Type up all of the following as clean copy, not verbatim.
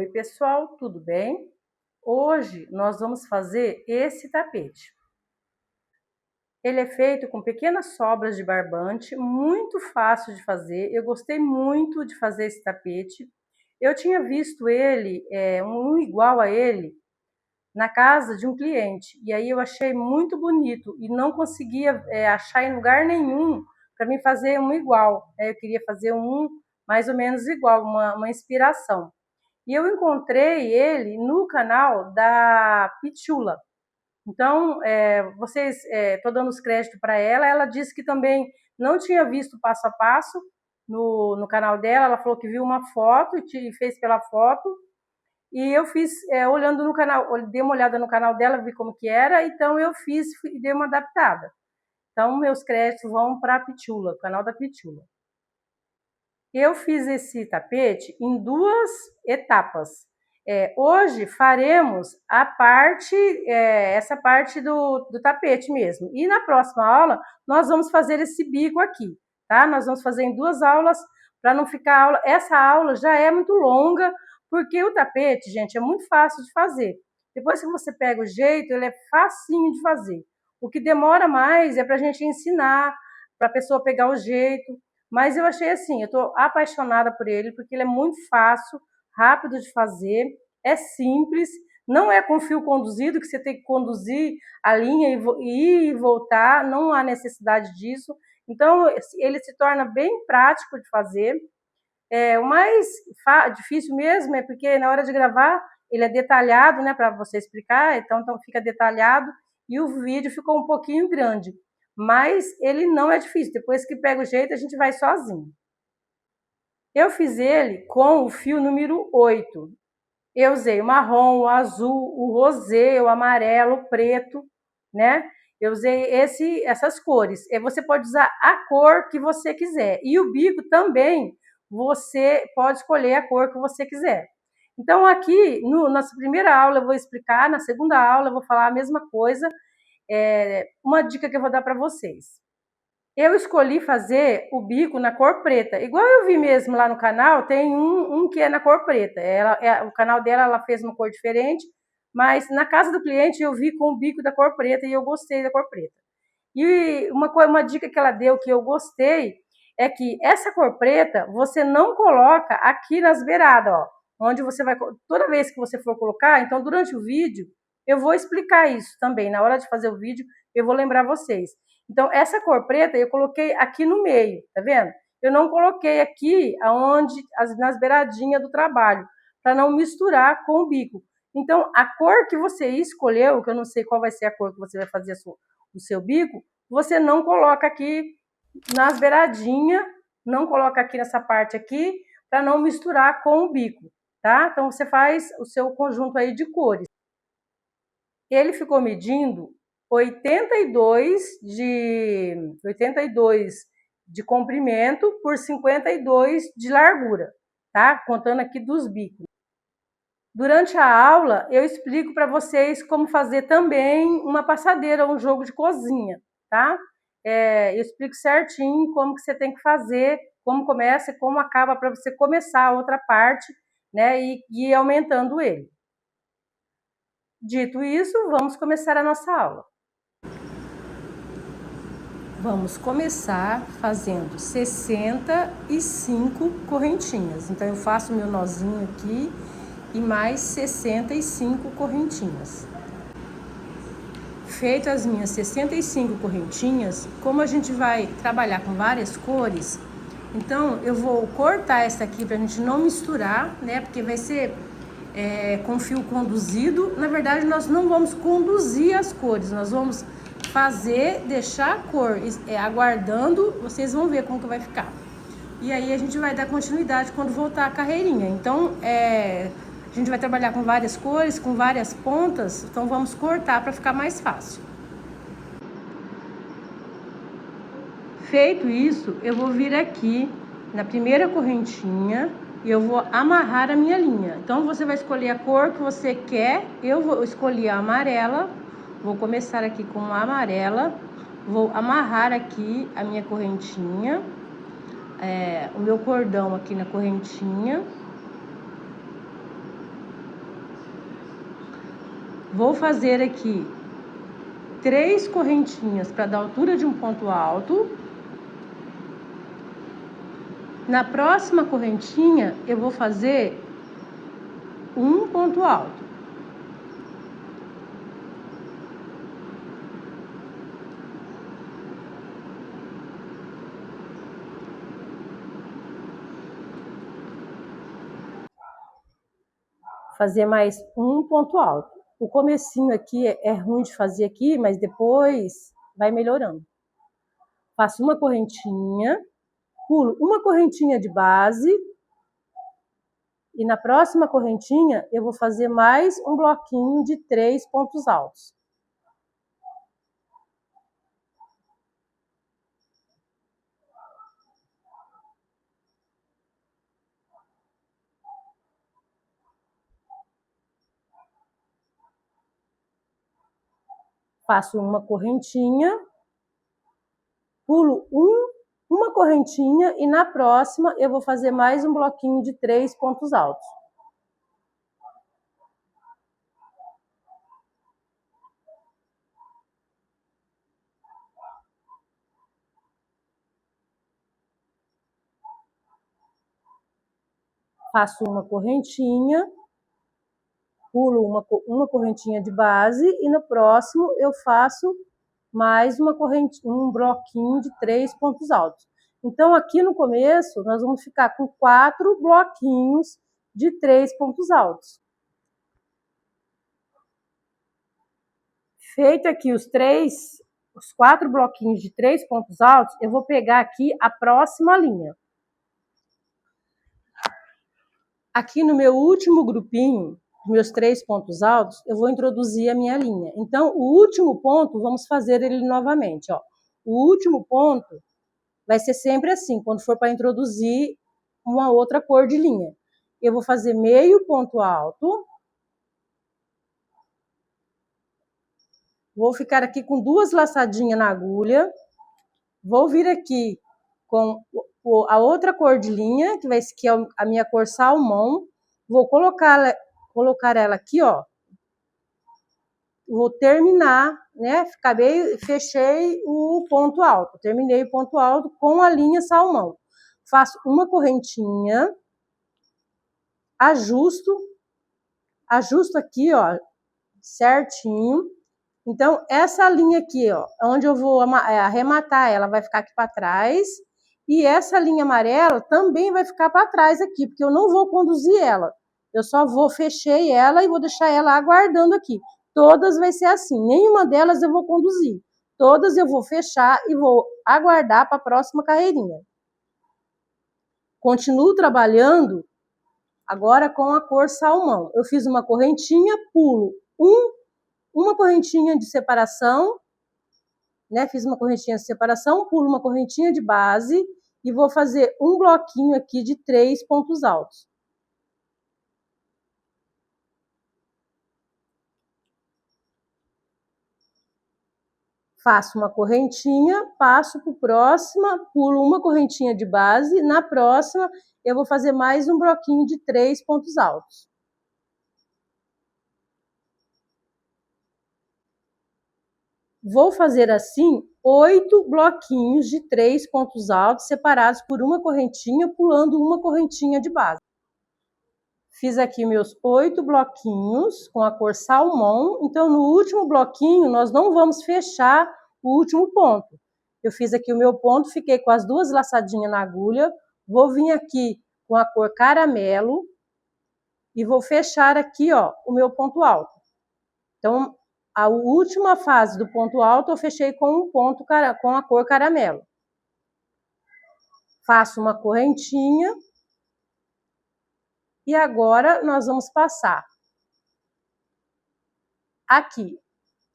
Oi pessoal, tudo bem? Hoje nós vamos fazer esse tapete. Ele é feito com pequenas sobras de barbante, muito fácil de fazer. Eu gostei muito de fazer esse tapete. Eu tinha visto ele, um igual a ele, na casa de um cliente. E aí eu achei muito bonito e não conseguia achar em lugar nenhum para mim fazer um igual. Eu queria fazer um mais ou menos igual, uma inspiração. E eu encontrei ele no canal da Pichula. Então, estou dando os créditos para ela. Ela disse que também não tinha visto passo a passo no canal dela. Ela falou que viu uma foto e fez pela foto. E eu fiz, olhando no canal, dei uma olhada no canal dela, vi como que era. Então, eu fiz e dei uma adaptada. Então, meus créditos vão para a Pichula, o canal da Pichula. Eu fiz esse tapete em duas etapas. Hoje faremos a parte, essa parte do tapete mesmo. E na próxima aula nós vamos fazer esse bico aqui, tá? Nós vamos fazer em duas aulas para não ficar aula. Essa aula já é muito longa, porque o tapete, gente, é muito fácil de fazer. Depois que você pega o jeito, ele é facinho de fazer. O que demora mais é para a gente ensinar, para a pessoa pegar o jeito. Mas eu achei assim, eu estou apaixonada por ele, porque ele é muito fácil, rápido de fazer, é simples, não é com fio conduzido, que você tem que conduzir a linha e ir e voltar, não há necessidade disso. Então, ele se torna bem prático de fazer. O mais difícil mesmo é porque na hora de gravar, ele é detalhado, né, para você explicar, então fica detalhado e o vídeo ficou um pouquinho grande. Mas ele não é difícil, depois que pega o jeito a gente vai sozinho. Eu fiz ele com o fio número 8. Eu usei o marrom, o azul, o rosé, o amarelo, o preto, né? Eu usei essas cores. Você pode usar a cor que você quiser. E o bico também, você pode escolher a cor que você quiser. Então aqui, nossa primeira aula eu vou explicar, na segunda aula eu vou falar a mesma coisa. Uma dica que eu vou dar para vocês. Eu escolhi fazer o bico na cor preta. Igual eu vi mesmo lá no canal, tem um que é na cor preta. O canal dela, ela fez uma cor diferente, mas na casa do cliente eu vi com o bico da cor preta e eu gostei da cor preta. E uma dica que ela deu que eu gostei é que essa cor preta você não coloca aqui nas beiradas, ó, onde você vai, toda vez que você for colocar, então durante o vídeo eu vou explicar isso também, na hora de fazer o vídeo eu vou lembrar vocês. Então essa cor preta eu coloquei aqui no meio, tá vendo? Eu não coloquei aqui nas beiradinhas do trabalho, para não misturar com o bico. Então a cor que você escolheu, que eu não sei qual vai ser a cor que você vai fazer o seu bico, você não coloca aqui nas beiradinhas, não coloca aqui nessa parte aqui, para não misturar com o bico, tá? Então você faz o seu conjunto aí de cores. Ele ficou medindo 82 de comprimento por 52 de largura, tá? Contando aqui dos bicos. Durante a aula, eu explico para vocês como fazer também uma passadeira, um jogo de cozinha, tá? Eu explico certinho como que você tem que fazer, como começa e como acaba, para você começar a outra parte, né? E ir aumentando ele. Dito isso, vamos começar a nossa aula. Vamos começar fazendo 65 correntinhas. Então, eu faço meu nozinho aqui e mais 65 correntinhas. Feito as minhas 65 correntinhas, como a gente vai trabalhar com várias cores, então eu vou cortar essa aqui pra gente não misturar, né? Porque vai ser com fio conduzido. Na verdade, nós não vamos conduzir as cores, nós vamos deixar a cor aguardando, vocês vão ver como que vai ficar. E aí a gente vai dar continuidade quando voltar a carreirinha. Então, a gente vai trabalhar com várias cores, com várias pontas, então vamos cortar para ficar mais fácil. Feito isso, eu vou vir aqui na primeira correntinha e eu vou amarrar a minha linha. Então, você vai escolher a cor que você quer. Eu vou escolher a amarela, vou começar aqui com a amarela, vou amarrar aqui a minha correntinha, o meu cordão aqui na correntinha. Vou fazer aqui 3 correntinhas para dar altura de um ponto alto. Na próxima correntinha, eu vou fazer um ponto alto. Fazer mais um ponto alto. O comecinho aqui é ruim de fazer aqui, mas depois vai melhorando. Faço uma correntinha, pulo uma correntinha de base e na próxima correntinha eu vou fazer mais um bloquinho de 3 pontos altos. Faço uma correntinha, pulo uma correntinha e na próxima eu vou fazer mais um bloquinho de 3 pontos altos. Faço uma correntinha, pulo uma correntinha de base e no próximo eu faço mais um bloquinho de 3 pontos altos. Então, aqui no começo, nós vamos ficar com 4 bloquinhos de 3 pontos altos. Feito aqui os 4 bloquinhos de 3 pontos altos, eu vou pegar aqui a próxima linha. Aqui no meu último grupinho, meus 3 pontos altos, eu vou introduzir a minha linha. Então, o último ponto, vamos fazer ele novamente, ó. O último ponto vai ser sempre assim, quando for para introduzir uma outra cor de linha. Eu vou fazer meio ponto alto. Vou ficar aqui com 2 laçadinhas na agulha. Vou vir aqui com a outra cor de linha, que é a minha cor salmão. Vou colocar ela aqui, ó. Vou terminar, né? Fechei o ponto alto. Terminei o ponto alto com a linha salmão. Faço uma correntinha, ajusto aqui, ó, certinho. Então, essa linha aqui, ó, onde eu vou arrematar ela, vai ficar aqui para trás. E essa linha amarela também vai ficar para trás aqui, porque eu não vou conduzir ela. Eu só fechei ela e vou deixar ela aguardando aqui. Todas vai ser assim, nenhuma delas eu vou conduzir. Todas eu vou fechar e vou aguardar para a próxima carreirinha. Continuo trabalhando agora com a cor salmão. Eu fiz uma correntinha, pulo uma correntinha de separação, né? Fiz uma correntinha de separação, pulo uma correntinha de base e vou fazer um bloquinho aqui de 3 pontos altos. Faço uma correntinha, passo para a próxima, pulo uma correntinha de base, na próxima eu vou fazer mais um bloquinho de 3 pontos altos. Vou fazer assim 8 bloquinhos de 3 pontos altos separados por uma correntinha, pulando uma correntinha de base. Fiz aqui meus 8 bloquinhos com a cor salmão. Então, no último bloquinho, nós não vamos fechar o último ponto. Eu fiz aqui o meu ponto, fiquei com as 2 laçadinhas na agulha. Vou vir aqui com a cor caramelo e vou fechar aqui, ó, o meu ponto alto. Então, a última fase do ponto alto eu fechei com com a cor caramelo. Faço uma correntinha. E agora nós vamos passar aqui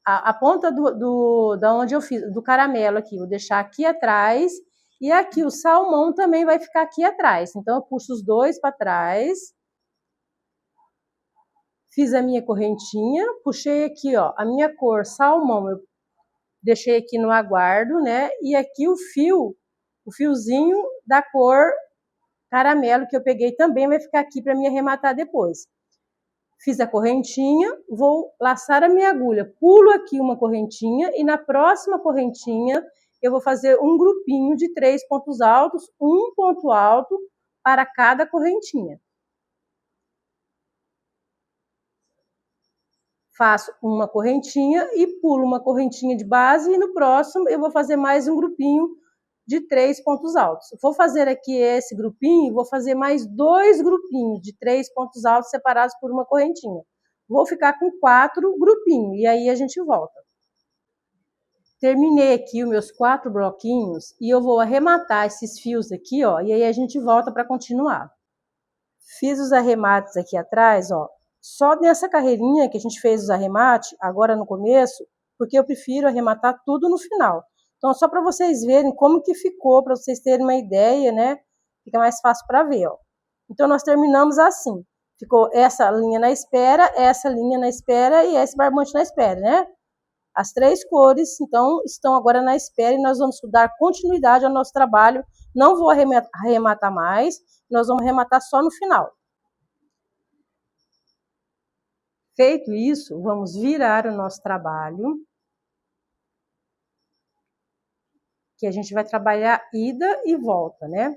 a ponta da onde eu fiz do caramelo aqui, vou deixar aqui atrás e aqui o salmão também vai ficar aqui atrás. Então eu puxo os 2 para trás. Fiz a minha correntinha, puxei aqui, ó, a minha cor salmão, eu deixei aqui no aguardo, né? E aqui o fiozinho da cor caramelo que eu peguei também vai ficar aqui para me arrematar depois. Fiz a correntinha, vou laçar a minha agulha, pulo aqui uma correntinha e na próxima correntinha eu vou fazer um grupinho de 3 pontos altos, um ponto alto para cada correntinha. Faço uma correntinha e pulo uma correntinha de base e no próximo eu vou fazer mais um grupinho de 3 pontos altos. Vou fazer aqui esse grupinho, vou fazer mais 2 grupinhos de 3 pontos altos separados por uma correntinha. Vou ficar com 4 grupinhos e aí a gente volta. Terminei aqui os meus 4 bloquinhos e eu vou arrematar esses fios aqui, ó, e aí a gente volta para continuar. Fiz os arremates aqui atrás, ó, só nessa carreirinha que a gente fez os arremates, agora no começo, porque eu prefiro arrematar tudo no final. Então, só para vocês verem como que ficou, para vocês terem uma ideia, né? Fica mais fácil para ver, ó. Então, nós terminamos assim. Ficou essa linha na espera e esse barbante na espera, né? As 3 cores, então, estão agora na espera e nós vamos dar continuidade ao nosso trabalho. Não vou arrematar mais, nós vamos arrematar só no final. Feito isso, vamos virar o nosso trabalho, que a gente vai trabalhar ida e volta, né?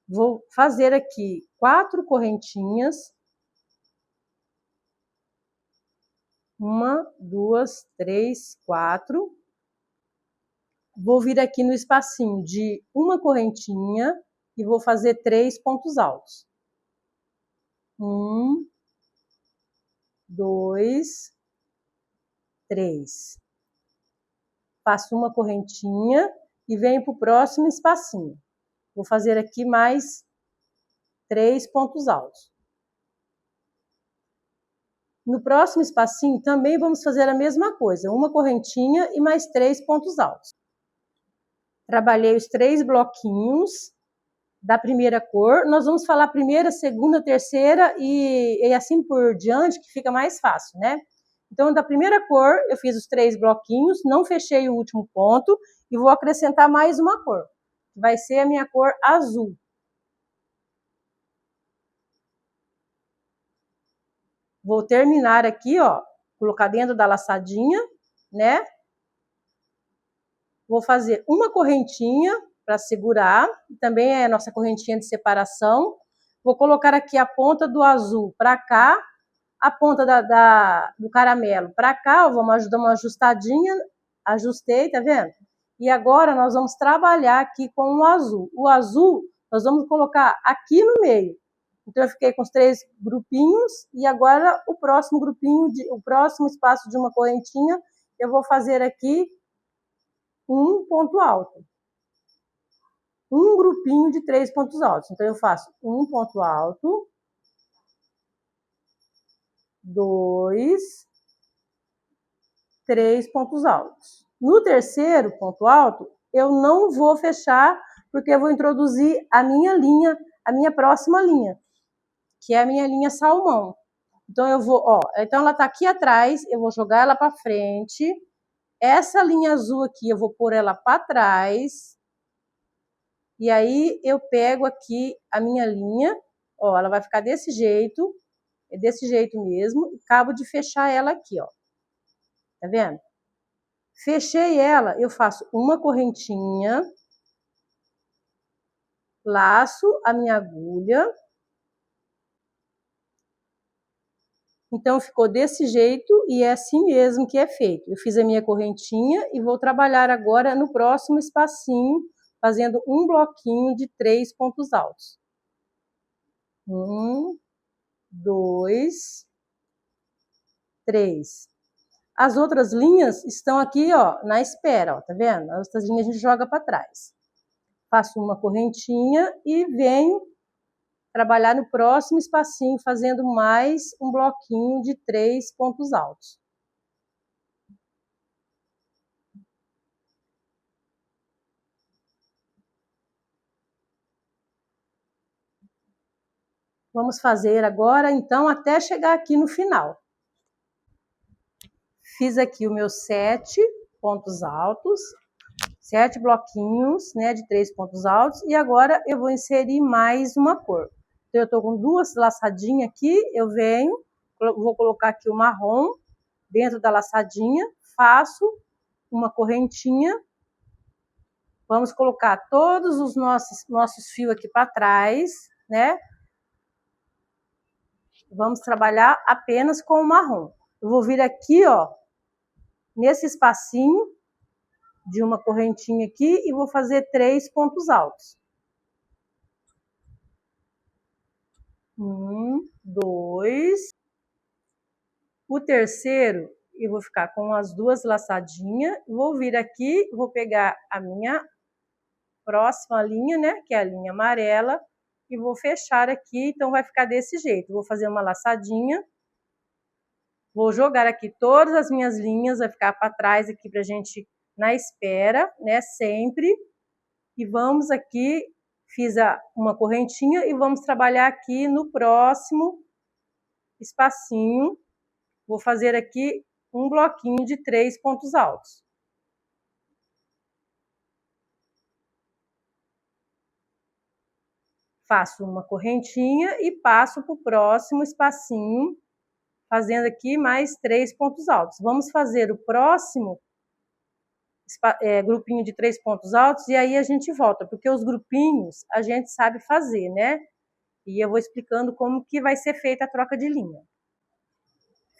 Vou fazer aqui 4 correntinhas. 1, 2, 3, 4. Vou vir aqui no espacinho de uma correntinha e vou fazer 3 pontos altos. 1, 2, 3. Faço uma correntinha e venho para o próximo espacinho. Vou fazer aqui mais 3 pontos altos. No próximo espacinho também vamos fazer a mesma coisa, uma correntinha e mais 3 pontos altos. Trabalhei os 3 bloquinhos da primeira cor. Nós vamos falar primeira, segunda, terceira e assim por diante, que fica mais fácil, né? Então, da primeira cor, eu fiz os 3 bloquinhos, não fechei o último ponto e vou acrescentar mais uma cor, que vai ser a minha cor azul. Vou terminar aqui, ó, colocar dentro da laçadinha, né? Vou fazer uma correntinha para segurar, também é a nossa correntinha de separação. Vou colocar aqui a ponta do azul para cá, a ponta do caramelo para cá, vamos dar uma ajustadinha, ajustei, tá vendo? E agora nós vamos trabalhar aqui com o azul. O azul nós vamos colocar aqui no meio. Então eu fiquei com os 3 grupinhos e agora o próximo grupinho, o próximo espaço de uma correntinha, eu vou fazer aqui um ponto alto. Um grupinho de 3 pontos altos. Então eu faço um ponto alto, 2, 3 pontos altos. No terceiro ponto alto, eu não vou fechar, porque eu vou introduzir a minha linha, a minha próxima linha, que é a minha linha salmão. Então eu vou, ó, então ela tá aqui atrás, eu vou jogar ela para frente. Essa linha azul aqui eu vou pôr ela para trás. E aí eu pego aqui a minha linha, ó, ela vai ficar desse jeito, é desse jeito mesmo, e acabo de fechar ela aqui, ó. Tá vendo? Fechei ela, eu faço uma correntinha, laço a minha agulha. Então ficou desse jeito e é assim mesmo que é feito. Eu fiz a minha correntinha e vou trabalhar agora no próximo espacinho, fazendo um bloquinho de 3 pontos altos. 1, 2, 3. As outras linhas estão aqui, ó, na espera, ó, tá vendo? As outras linhas a gente joga para trás. Faço uma correntinha e venho trabalhar no próximo espacinho, fazendo mais um bloquinho de 3 pontos altos. Vamos fazer agora, então, até chegar aqui no final. Fiz aqui os meus 7 pontos altos, 7 bloquinhos, né, de 3 pontos altos, e agora eu vou inserir mais uma cor. Então, eu tô com duas laçadinhas aqui, eu venho, vou colocar aqui o marrom dentro da laçadinha, faço uma correntinha. Vamos colocar todos os nossos fios aqui para trás, né? Vamos trabalhar apenas com o marrom. Eu vou vir aqui, ó, nesse espacinho de uma correntinha aqui e vou fazer 3 pontos altos. 1, 2. O terceiro, eu vou ficar com as duas laçadinhas, vou vir aqui, vou pegar a minha próxima linha, né, que é a linha amarela, e vou fechar aqui, então vai ficar desse jeito. Vou fazer uma laçadinha, vou jogar aqui todas as minhas linhas, vai ficar para trás aqui pra gente na espera, né, sempre. E vamos aqui, fiz uma correntinha e vamos trabalhar aqui no próximo espacinho. Vou fazer aqui um bloquinho de 3 pontos altos. Faço uma correntinha e passo para o próximo espacinho, fazendo aqui mais 3 pontos altos. Vamos fazer o próximo grupinho de 3 pontos altos e aí a gente volta, porque os grupinhos a gente sabe fazer, né? E eu vou explicando como que vai ser feita a troca de linha.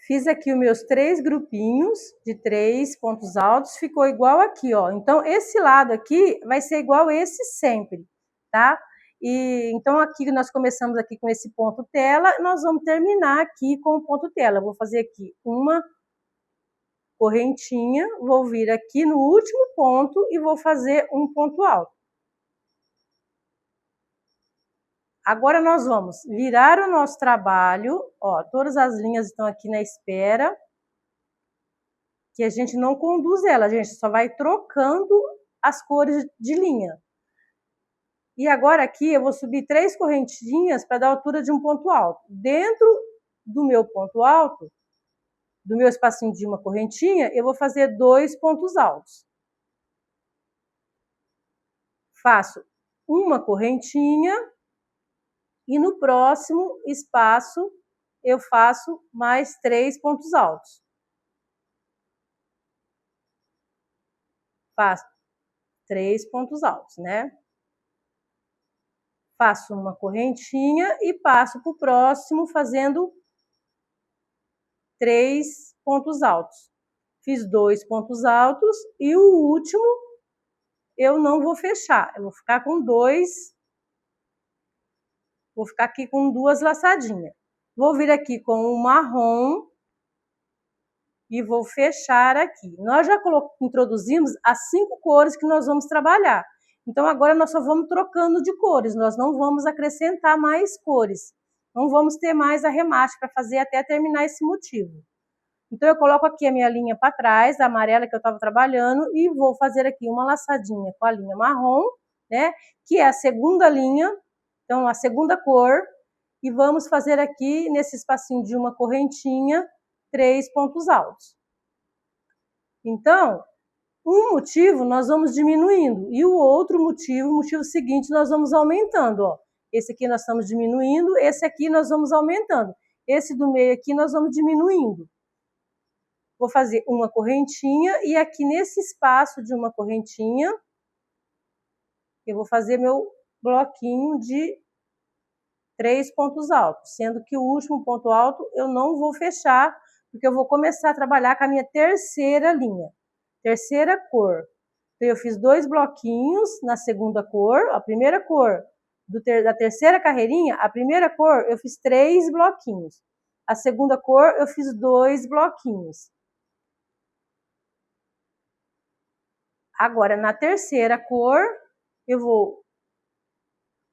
Fiz aqui os meus 3 grupinhos de 3 pontos altos, ficou igual aqui, ó. Então, esse lado aqui vai ser igual esse sempre, tá? E então, aqui nós começamos aqui com esse ponto tela, nós vamos terminar aqui com o ponto tela. Vou fazer aqui uma correntinha, vou vir aqui no último ponto e vou fazer um ponto alto. Agora nós vamos virar o nosso trabalho, ó, todas as linhas estão aqui na espera, que a gente não conduz ela, a gente só vai trocando as cores de linha. E agora aqui eu vou subir 3 correntinhas para dar a altura de um ponto alto. Dentro do meu ponto alto, do meu espacinho de uma correntinha, eu vou fazer 2 pontos altos. Faço uma correntinha e no próximo espaço eu faço mais 3 pontos altos. Faço 3 pontos altos, né? Faço uma correntinha e passo para o próximo fazendo 3 pontos altos. Fiz 2 pontos altos e o último eu não vou fechar, eu vou ficar com 2, vou ficar aqui com 2 laçadinhas. Vou vir aqui com o marrom e vou fechar aqui. Nós já introduzimos as 5 cores que nós vamos trabalhar. Então, agora nós só vamos trocando de cores, nós não vamos acrescentar mais cores. Não vamos ter mais arremate para fazer até terminar esse motivo. Então, eu coloco aqui a minha linha para trás, a amarela que eu estava trabalhando, e vou fazer aqui uma laçadinha com a linha marrom, né? Que é a segunda linha, então a segunda cor, e vamos fazer aqui nesse espacinho de uma correntinha, 3 pontos altos. Então, um motivo nós vamos diminuindo e o outro motivo, o motivo seguinte, nós vamos aumentando, ó. Esse aqui nós estamos diminuindo, esse aqui nós vamos aumentando. Esse do meio aqui nós vamos diminuindo. Vou fazer uma correntinha e aqui nesse espaço de uma correntinha, eu vou fazer meu bloquinho de 3 pontos altos, sendo que o último ponto alto eu não vou fechar, porque eu vou começar a trabalhar com a minha terceira linha. Terceira cor. Então, eu fiz 2 bloquinhos na segunda cor, a primeira cor da terceira carreirinha, a primeira cor eu fiz 3 bloquinhos. A segunda cor eu fiz 2 bloquinhos. Agora, na terceira cor, eu vou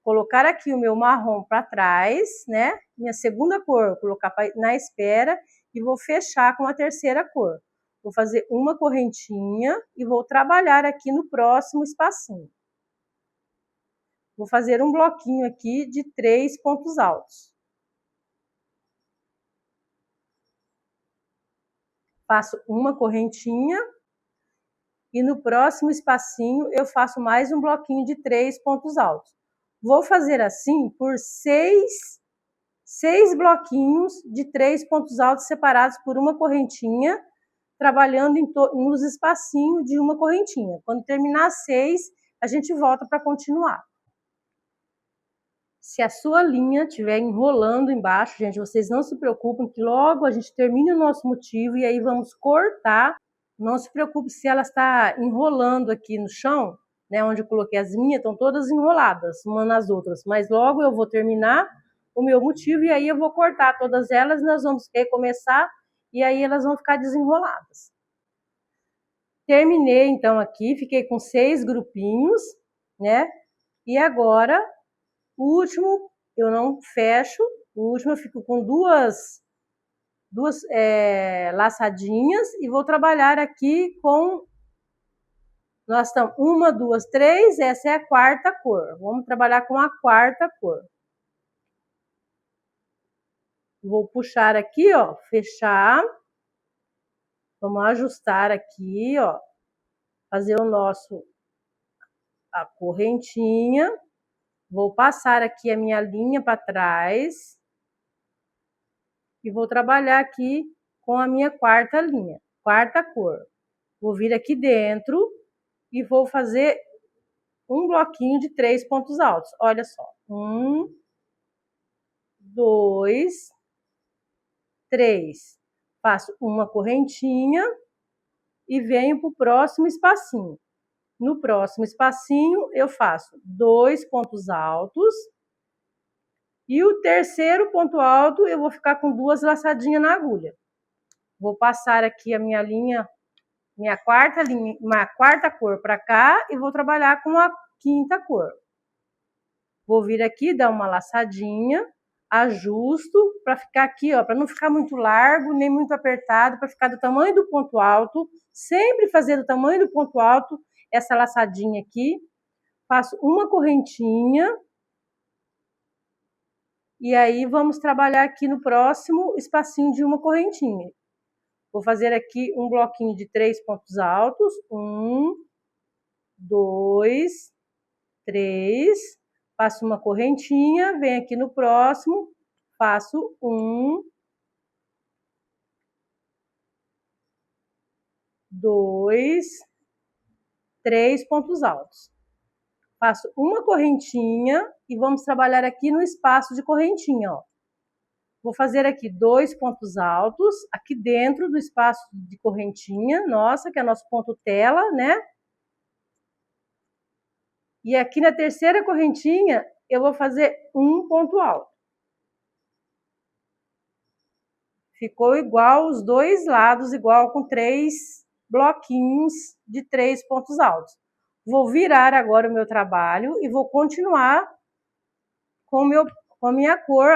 colocar aqui o meu marrom para trás, né? Minha segunda cor, colocar na espera e vou fechar com a terceira cor. Vou fazer uma correntinha e vou trabalhar aqui no próximo espacinho. Vou fazer um bloquinho aqui de 3 pontos altos. Faço uma correntinha e no próximo espacinho eu faço mais um bloquinho de 3 pontos altos. Vou fazer assim por seis bloquinhos de 3 pontos altos separados por uma correntinha, trabalhando nos espacinhos de uma correntinha. Quando terminar 6, a gente volta para continuar. Se a sua linha estiver enrolando embaixo, gente, vocês não se preocupem que logo a gente termina o nosso motivo e aí vamos cortar. Não se preocupe se ela está enrolando aqui no chão, né, onde eu coloquei as minhas, estão todas enroladas, uma nas outras. Mas logo eu vou terminar o meu motivo e aí eu vou cortar todas elas, nós vamos recomeçar e aí elas vão ficar desenroladas. Terminei então aqui, fiquei com 6 grupinhos, né? E agora, o último eu não fecho, o último eu fico com duas laçadinhas e vou trabalhar aqui com, nós estamos 1, 2, 3, essa é a quarta cor, vamos trabalhar com a quarta cor. Vou puxar aqui, ó, fechar, vamos ajustar aqui, ó, fazer a correntinha, vou passar aqui a minha linha para trás e vou trabalhar aqui com a minha quarta linha, quarta cor. Vou vir aqui dentro e vou fazer um bloquinho de 3 pontos altos. Olha só, 1, 2, 3. Faço uma correntinha e venho para o próximo espacinho. No próximo espacinho, eu faço 2 pontos altos. E o terceiro ponto alto, eu vou ficar com 2 laçadinhas na agulha. Vou passar aqui a minha linha, minha quarta cor para cá e vou trabalhar com a quinta cor. Vou vir aqui, dar uma laçadinha, ajusto para ficar aqui, ó, para não ficar muito largo, nem muito apertado, para ficar do tamanho do ponto alto. Sempre fazer do tamanho do ponto alto essa laçadinha aqui. Faço uma correntinha. E aí, vamos trabalhar aqui no próximo espacinho de uma correntinha. Vou fazer aqui um bloquinho de 3 pontos altos. 1, 2, 3. Faço uma correntinha, venho aqui no próximo, faço 1, 2, 3 pontos altos. Faço uma correntinha e vamos trabalhar aqui no espaço de correntinha, ó. Vou fazer aqui 2 pontos altos, aqui dentro do espaço de correntinha, nossa, que é nosso ponto tela, né? E aqui na terceira correntinha, eu vou fazer um ponto alto. Ficou igual os dois lados, igual com 3 bloquinhos de 3 pontos altos. Vou virar agora o meu trabalho e vou continuar com a minha cor.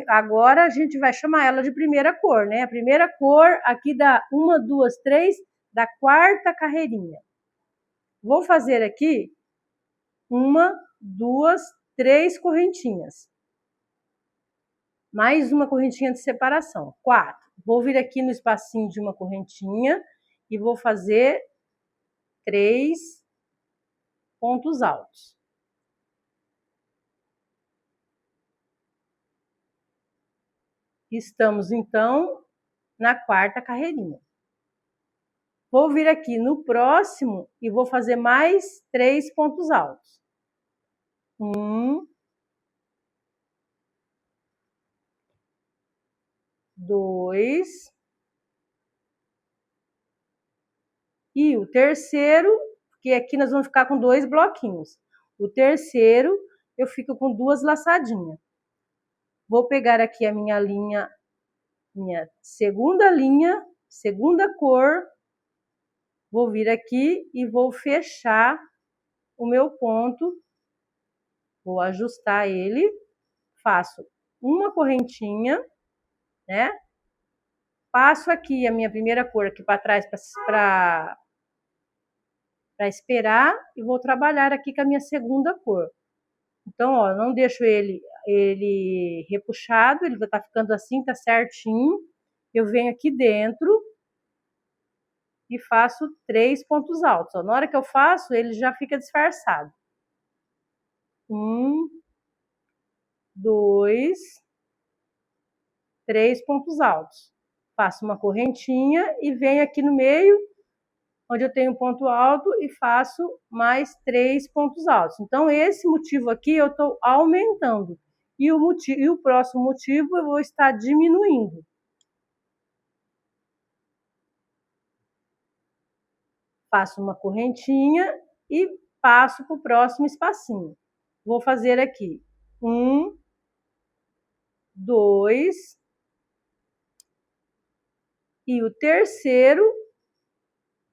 Agora a gente vai chamar ela de primeira cor, né? A primeira cor aqui da 1, 2, 3, da quarta carreirinha. Vou fazer aqui 1, 2, 3 correntinhas. Mais uma correntinha de separação, 4. Vou vir aqui no espacinho de uma correntinha e vou fazer 3 pontos altos. Estamos, então, na quarta carreirinha. Vou vir aqui no próximo e vou fazer mais 3 pontos altos. 1, 2. E o terceiro, porque aqui nós vamos ficar com 2 bloquinhos. O terceiro, eu fico com 2 laçadinhas. Vou pegar aqui a minha linha, minha segunda linha, segunda cor. Vou vir aqui e vou fechar o meu ponto. Vou ajustar ele. Faço uma correntinha, né? Passo aqui a minha primeira cor aqui para trás para esperar e vou trabalhar aqui com a minha segunda cor. Então, ó, não deixo ele repuxado, ele vai estar ficando assim, tá certinho. Eu venho aqui dentro e faço 3 pontos altos. Ó. Na hora que eu faço, ele já fica disfarçado. 1, 2, 3 pontos altos. Faço uma correntinha e venho aqui no meio, onde eu tenho um ponto alto, e faço mais 3 pontos altos. Então, esse motivo aqui eu estou aumentando. E o próximo motivo eu vou estar diminuindo. Faço uma correntinha e passo para o próximo espacinho. Vou fazer aqui 1, 2, e o terceiro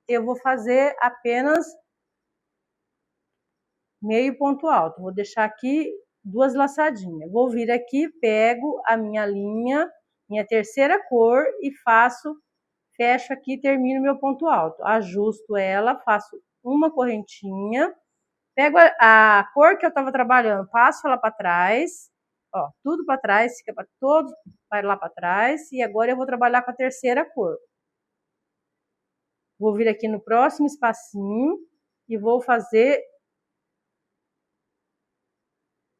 eu vou fazer apenas meio ponto alto. Vou deixar aqui 2 laçadinhas. Vou vir aqui, pego a minha linha, minha terceira cor e fecho aqui, termino meu ponto alto. Ajusto ela, faço uma correntinha, pego a cor que eu estava trabalhando, passo ela para trás, ó, tudo para trás, fica para todo, vai lá para trás, e agora eu vou trabalhar com a terceira cor. Vou vir aqui no próximo espacinho e vou fazer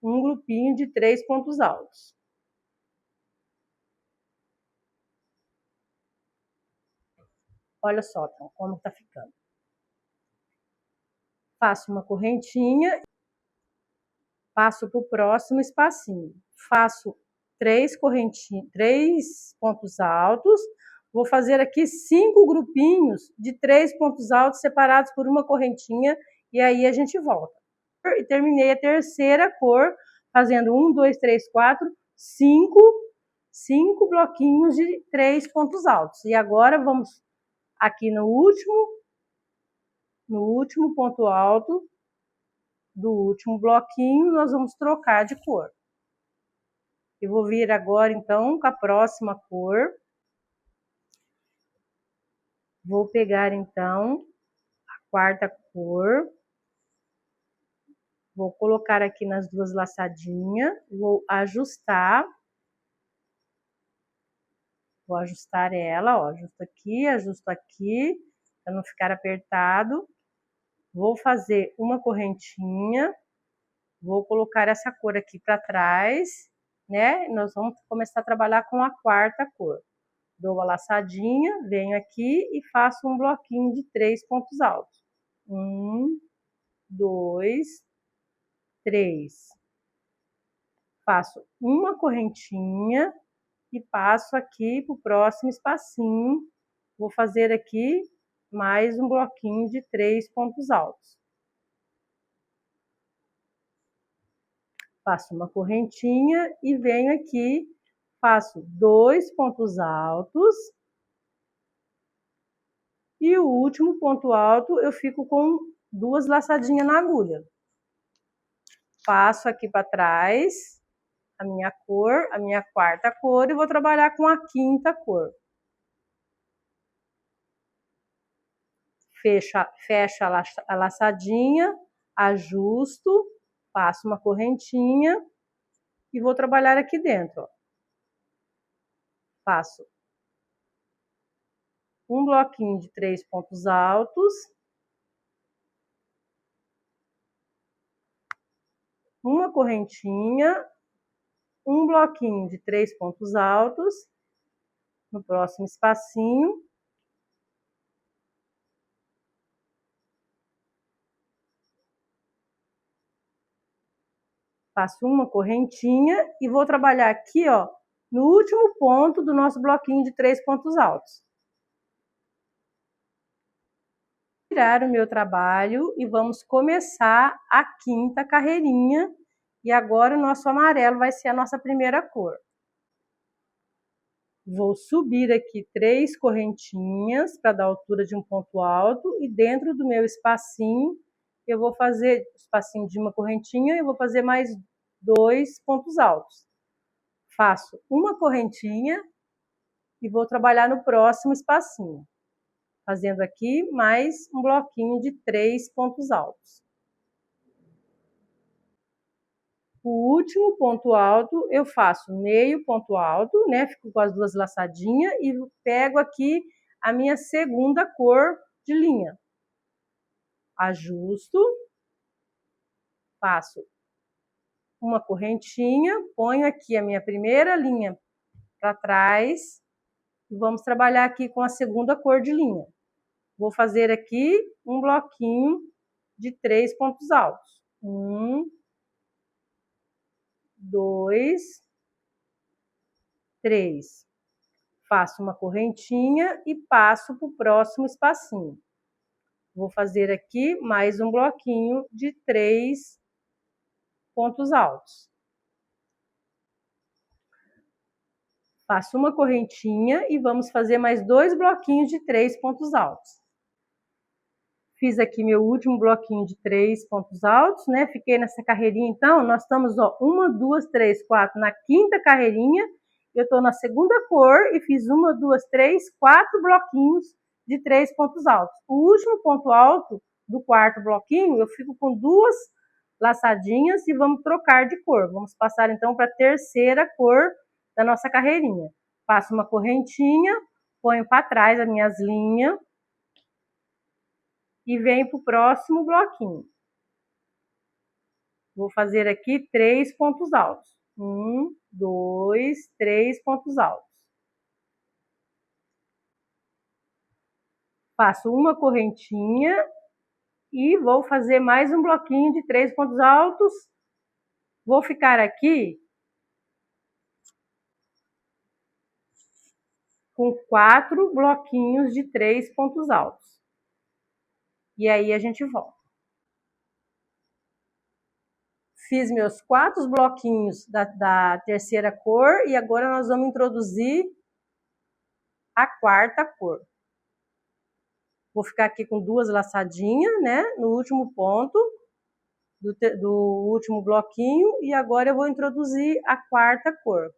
um grupinho de 3 pontos altos. Olha só, então, como tá ficando. Faço uma correntinha, passo para o próximo espacinho. Faço 3 pontos altos. Vou fazer aqui 5 grupinhos de 3 pontos altos separados por uma correntinha, e aí a gente volta. E terminei a terceira cor, fazendo 1, 2, 3, 4, 5 bloquinhos de 3 pontos altos. E agora vamos aqui no último ponto alto do último bloquinho, nós vamos trocar de cor. Eu vou vir agora, então, com a próxima cor. Vou pegar, então, a quarta cor. Vou colocar aqui nas 2 laçadinhas. Vou ajustar. Vou ajustar ela, ó. Ajusto aqui, para não ficar apertado. Vou fazer uma correntinha. Vou colocar essa cor aqui para trás, né? Nós vamos começar a trabalhar com a quarta cor. Dou uma laçadinha, venho aqui e faço um bloquinho de 3 pontos altos. 1, 2, 3. Faço uma correntinha e passo aqui para o próximo espacinho. Vou fazer aqui mais um bloquinho de 3 pontos altos. Faço uma correntinha e venho aqui, faço 2 pontos altos. E o último ponto alto eu fico com 2 laçadinhas na agulha. Passo aqui para trás a minha cor, a minha quarta cor, e vou trabalhar com a quinta cor. Fecho a laçadinha, ajusto, passo uma correntinha e vou trabalhar aqui dentro, ó. Faço um bloquinho de 3 pontos altos, uma correntinha, um bloquinho de 3 pontos altos, no próximo espacinho. Faço uma correntinha e vou trabalhar aqui, ó, no último ponto do nosso bloquinho de 3 pontos altos. Tirar o meu trabalho e vamos começar a quinta carreirinha. E agora o nosso amarelo vai ser a nossa primeira cor. Vou subir aqui 3 correntinhas para dar altura de um ponto alto, e dentro do meu espacinho eu vou fazer espacinho de uma correntinha e vou fazer mais 2 pontos altos. Faço uma correntinha e vou trabalhar no próximo espacinho, fazendo aqui mais um bloquinho de 3 pontos altos. O último ponto alto eu faço meio ponto alto, né? Fico com as 2 laçadinhas e pego aqui a minha segunda cor de linha. Ajusto, faço uma correntinha, ponho aqui a minha primeira linha para trás e vamos trabalhar aqui com a segunda cor de linha. Vou fazer aqui um bloquinho de 3 pontos altos. 1, 2, 3. Faço uma correntinha e passo para o próximo espacinho. Vou fazer aqui mais um bloquinho de 3 pontos altos. Faço uma correntinha e vamos fazer mais 2 bloquinhos de 3 pontos altos. Fiz aqui meu último bloquinho de 3 pontos altos, né? Fiquei nessa carreirinha, então, nós estamos, ó, 1, 2, 3, 4 na quinta carreirinha. Eu tô na segunda cor e fiz 1, 2, 3, 4 bloquinhos de 3 pontos altos. O último ponto alto do quarto bloquinho, eu fico com 2 laçadinhas e vamos trocar de cor. Vamos passar, então, para a terceira cor da nossa carreirinha. Faço uma correntinha, ponho para trás as minhas linhas e venho para o próximo bloquinho. Vou fazer aqui 3 pontos altos. 1, 2, 3 pontos altos. Faço uma correntinha e vou fazer mais um bloquinho de 3 pontos altos. Vou ficar aqui com 4 bloquinhos de 3 pontos altos. E aí a gente volta. Fiz meus 4 bloquinhos da terceira cor e agora nós vamos introduzir a quarta cor. Vou ficar aqui com 2 laçadinhas, né, no último ponto do último bloquinho e agora eu vou introduzir a quarta cor.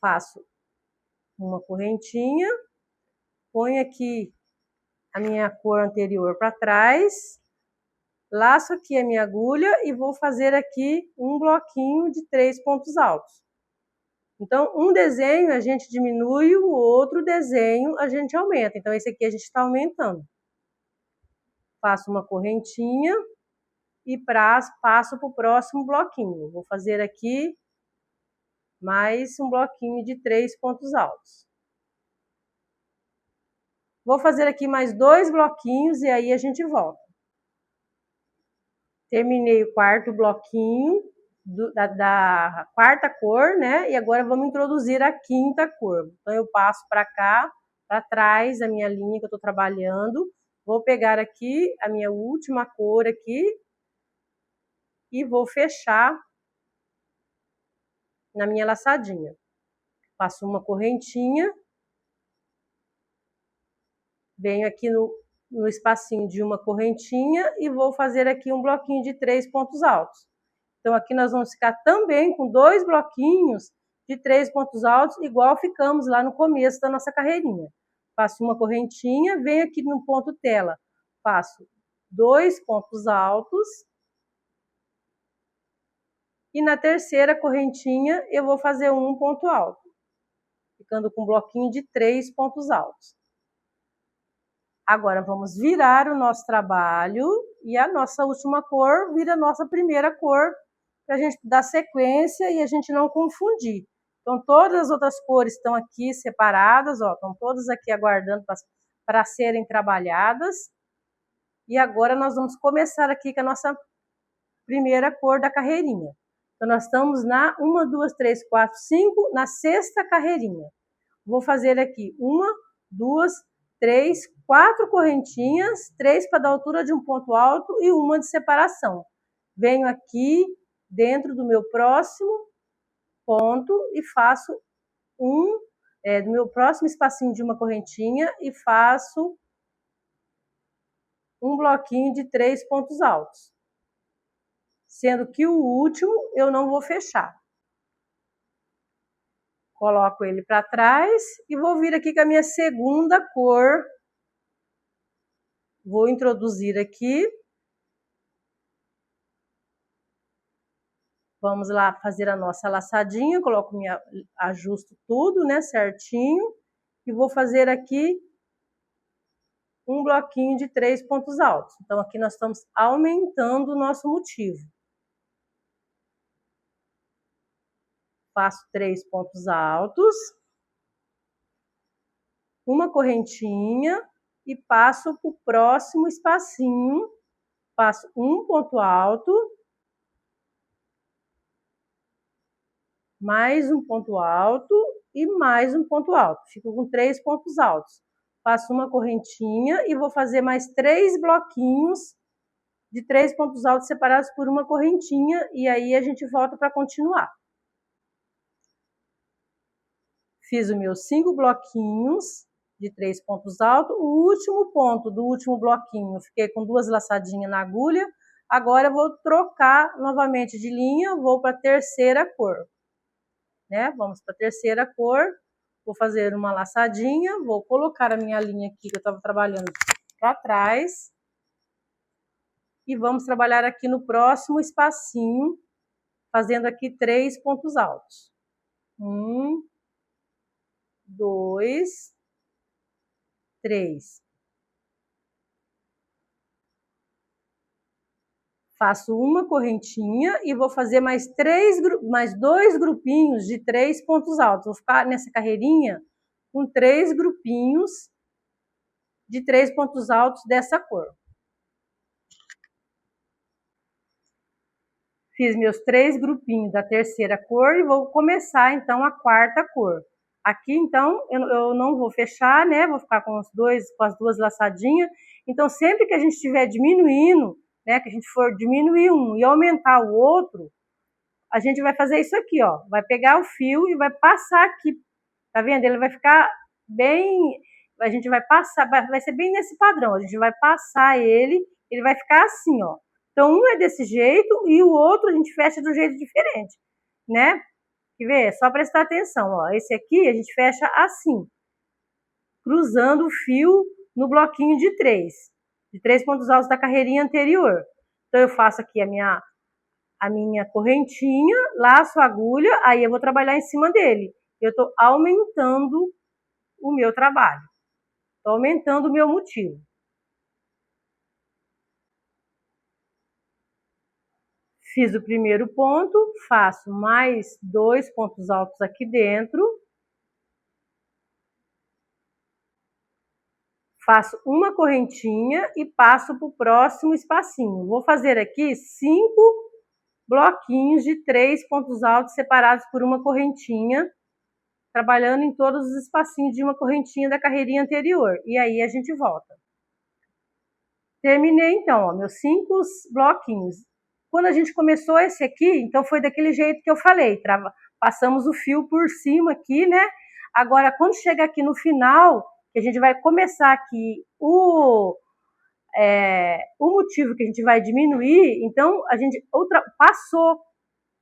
Faço uma correntinha, ponho aqui a minha cor anterior para trás, laço aqui a minha agulha e vou fazer aqui um bloquinho de 3 pontos altos. Então, um desenho a gente diminui, o outro desenho a gente aumenta. Então, esse aqui a gente está aumentando. Faço uma correntinha e passo para o próximo bloquinho. Vou fazer aqui mais um bloquinho de 3 pontos altos. Vou fazer aqui mais 2 bloquinhos e aí a gente volta. Terminei o quarto bloquinho da quarta cor, né? E agora vamos introduzir a quinta cor. Então, eu passo para cá, para trás da minha linha que eu estou trabalhando. Vou pegar aqui a minha última cor aqui e vou fechar na minha laçadinha. Passo uma correntinha, venho aqui no espacinho de uma correntinha e vou fazer aqui um bloquinho de 3 pontos altos. Então, aqui nós vamos ficar também com 2 bloquinhos de 3 pontos altos, igual ficamos lá no começo da nossa carreirinha. Faço uma correntinha, venho aqui no ponto tela, faço 2 pontos altos. E na terceira correntinha eu vou fazer um ponto alto, ficando com um bloquinho de 3 pontos altos. Agora vamos virar o nosso trabalho e a nossa última cor vira a nossa primeira cor, para a gente dar sequência e a gente não confundir. Então, todas as outras cores estão aqui separadas, ó, estão todas aqui aguardando para serem trabalhadas. E agora nós vamos começar aqui com a nossa primeira cor da carreirinha. Então, nós estamos na 1, 2, 3, 4, 5, na sexta carreirinha. Vou fazer aqui 1, 2, 3, 4 correntinhas, 3 para dar altura de um ponto alto e uma de separação. Venho aqui dentro do meu próximo ponto e faço do meu próximo espacinho de uma correntinha e faço um bloquinho de 3 pontos altos. Sendo que o último eu não vou fechar. Coloco ele para trás e vou vir aqui com a minha segunda cor. Vou introduzir aqui. Vamos lá fazer a nossa laçadinha, ajusto tudo, né, certinho. E vou fazer aqui um bloquinho de 3 pontos altos. Então, aqui nós estamos aumentando o nosso motivo. Faço 3 pontos altos, uma correntinha e passo para o próximo espacinho, faço um ponto alto, mais um ponto alto e mais um ponto alto. Fico com 3 pontos altos. Faço uma correntinha e vou fazer mais 3 bloquinhos de 3 pontos altos separados por uma correntinha e aí a gente volta para continuar. Fiz os meus 5 bloquinhos de 3 pontos altos. O último ponto do último bloquinho, eu fiquei com 2 laçadinhas na agulha. Agora eu vou trocar novamente de linha, vou para a terceira cor. Né? Vamos para a terceira cor, vou fazer uma laçadinha, vou colocar a minha linha aqui que eu estava trabalhando para trás e vamos trabalhar aqui no próximo espacinho, fazendo aqui 3 pontos altos. 1, 2, 3. Faço uma correntinha e vou fazer mais 2 grupinhos de 3 pontos altos. Vou ficar nessa carreirinha com 3 grupinhos de 3 pontos altos dessa cor. Fiz meus 3 grupinhos da terceira cor e vou começar então a quarta cor. Aqui então eu não vou fechar, né? Vou ficar com as duas laçadinhas. Então sempre que a gente estiver diminuindo, né, que a gente for diminuir um e aumentar o outro, a gente vai fazer isso aqui, ó. Vai pegar o fio e vai passar aqui, tá vendo? Ele vai ficar bem, a gente vai passar, vai ser bem nesse padrão. A gente vai passar ele vai ficar assim, ó. Então um é desse jeito e o outro a gente fecha de um jeito diferente, né? Quer ver? É só prestar atenção, ó. Esse aqui a gente fecha assim, cruzando o fio no bloquinho de 3 pontos altos da carreirinha anterior. Então eu faço aqui a minha correntinha, laço a agulha, aí eu vou trabalhar em cima dele. Eu tô aumentando o meu trabalho. Tô aumentando o meu motivo. Fiz o primeiro ponto, faço mais 2 pontos altos aqui dentro. Faço uma correntinha e passo para o próximo espacinho. Vou fazer aqui 5 bloquinhos de 3 pontos altos separados por uma correntinha, trabalhando em todos os espacinhos de uma correntinha da carreirinha anterior. E aí a gente volta. Terminei então, ó, meus 5 bloquinhos. Quando a gente começou esse aqui, então foi daquele jeito que eu falei, passamos o fio por cima aqui, né? Agora, quando chega aqui no final, que a gente vai começar aqui o motivo que a gente vai diminuir, então a gente passou,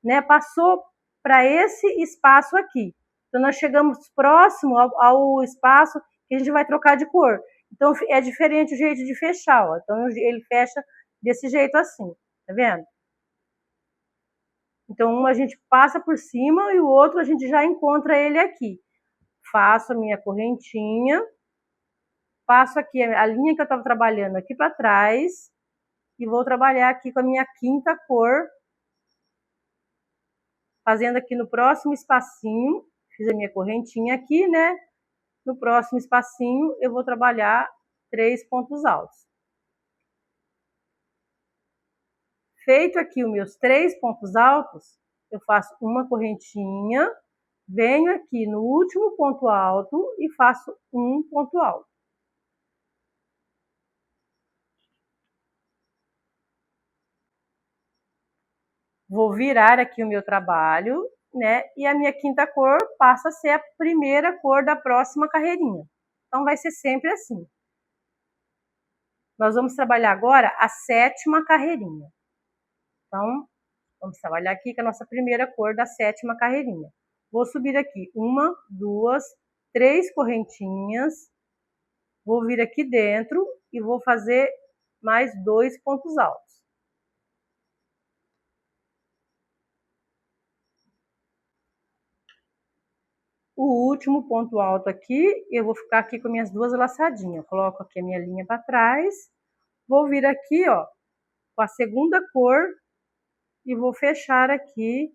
né? Passou para esse espaço aqui. Então nós chegamos próximo ao espaço que a gente vai trocar de cor. Então é diferente o jeito de fechar, ó. Então ele fecha desse jeito assim, tá vendo? Então um a gente passa por cima e o outro a gente já encontra ele aqui. Faço a minha correntinha, passo aqui a linha que eu estava trabalhando aqui para trás e vou trabalhar aqui com a minha quinta cor, fazendo aqui no próximo espacinho. Fiz a minha correntinha aqui, né? No próximo espacinho eu vou trabalhar 3 pontos altos. Feito aqui os meus 3 pontos altos, eu faço uma correntinha, venho aqui no último ponto alto e faço um ponto alto. Vou virar aqui o meu trabalho, né? E a minha quinta cor passa a ser a primeira cor da próxima carreirinha. Então vai ser sempre assim. Nós vamos trabalhar agora a 7ª carreirinha. Então, vamos trabalhar aqui com a nossa primeira cor da 7ª carreirinha. Vou subir aqui 1, 2, 3 correntinhas. Vou vir aqui dentro e vou fazer mais 2 pontos altos. o último ponto alto aqui, eu vou ficar aqui com minhas duas laçadinhas. Eu coloco aqui a minha linha para trás, vou vir aqui, ó, com a segunda cor e vou fechar aqui,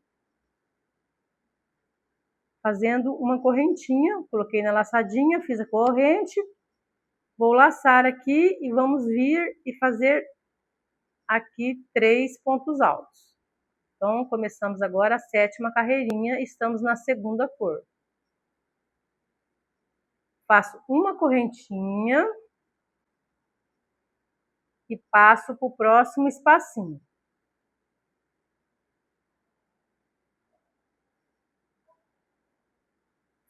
fazendo uma correntinha. Coloquei na laçadinha, fiz a corrente, vou laçar aqui e vamos vir e fazer aqui 3 pontos altos. Então, começamos agora a 7ª carreirinha, estamos na segunda cor. Faço uma correntinha e passo para o próximo espacinho.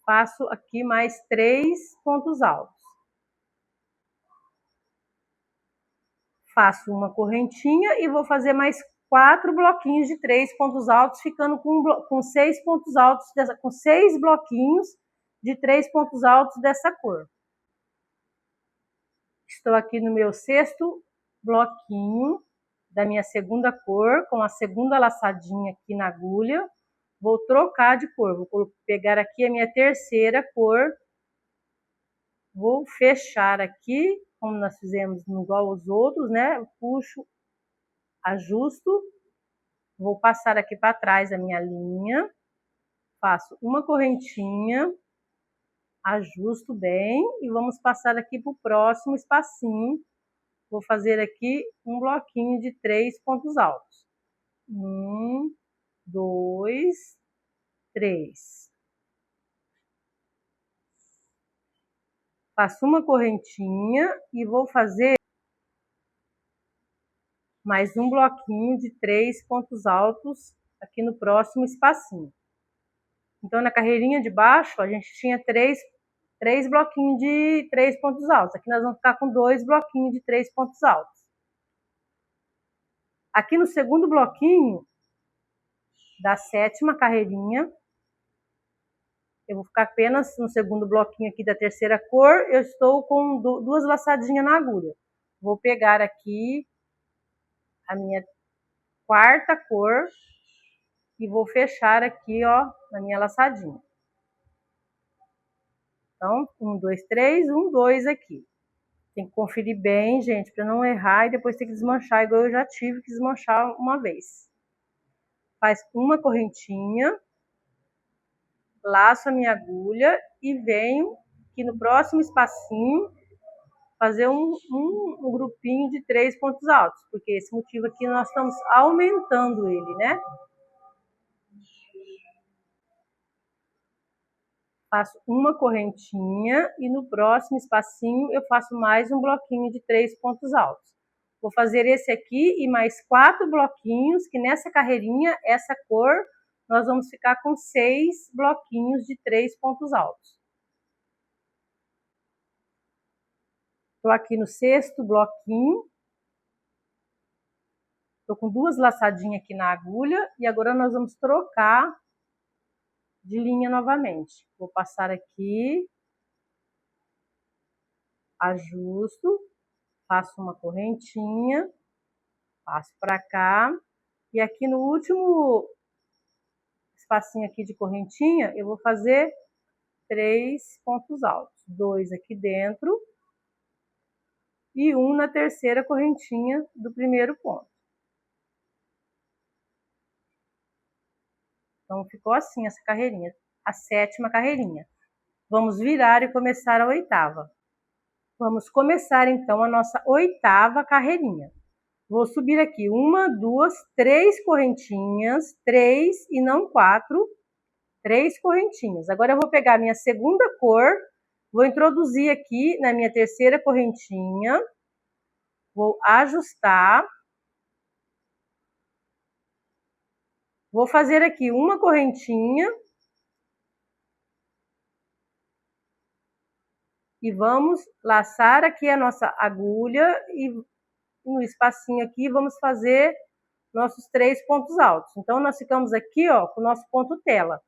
Faço aqui mais 3 pontos altos. Faço uma correntinha e vou fazer mais 4 bloquinhos de 3 pontos altos, ficando com 6 pontos altos, com 6 bloquinhos de 3 pontos altos dessa cor. Estou aqui no meu 6º bloquinho da minha segunda cor, com a segunda laçadinha aqui na agulha. Vou trocar de cor, vou pegar aqui a minha 3ª cor, vou fechar aqui, como nós fizemos igual aos outros, né? Eu puxo, ajusto, vou passar aqui para trás a minha linha, faço uma correntinha, ajusto bem e vamos passar aqui para o próximo espacinho. Vou fazer aqui um bloquinho de 3 pontos altos. 1, 2, 3. Faço uma correntinha e vou fazer mais um bloquinho de 3 pontos altos aqui no próximo espacinho. Então, na carreirinha de baixo, a gente tinha 3 bloquinhos de 3 pontos altos. Aqui nós vamos ficar com 2 bloquinhos de 3 pontos altos. Aqui no segundo bloquinho da 7ª carreirinha, eu vou ficar apenas no segundo bloquinho aqui da 3ª cor, eu estou com 2 laçadinhas na agulha. Vou pegar aqui a minha 4ª cor e vou fechar aqui, ó, na minha laçadinha. Então, 1, 2, 3, 1, 2 aqui. Tem que conferir bem, gente, para não errar e depois ter que desmanchar, igual eu já tive que desmanchar uma vez. Faz uma correntinha, laço a minha agulha e venho aqui no próximo espacinho fazer um grupinho de 3 pontos altos, porque esse motivo aqui nós estamos aumentando ele, né? Faço uma correntinha e no próximo espacinho eu faço mais um bloquinho de 3 pontos altos. Vou fazer esse aqui e mais 4 bloquinhos, que nessa carreirinha, essa cor, nós vamos ficar com 6 bloquinhos de 3 pontos altos. Estou aqui no 6º bloquinho. Estou com 2 laçadinhas aqui na agulha e agora nós vamos trocar de linha novamente. Vou passar aqui, ajusto, faço uma correntinha, passo para cá e aqui no último espacinho aqui de correntinha eu vou fazer 3 pontos altos, 2 aqui dentro e 1 na 3ª correntinha do primeiro ponto. Então ficou assim essa carreirinha, a 7ª carreirinha. Vamos virar e começar a 8ª. Vamos começar então a nossa 8ª carreirinha. Vou subir aqui 1, 2, 3 correntinhas, 3 e não 4, 3 correntinhas. Agora eu vou pegar a minha segunda cor, vou introduzir aqui na minha 3ª correntinha, vou ajustar, vou fazer aqui uma correntinha e vamos laçar aqui a nossa agulha e no espacinho aqui vamos fazer nossos 3 pontos altos. Então, nós ficamos aqui, ó, com o nosso ponto tela.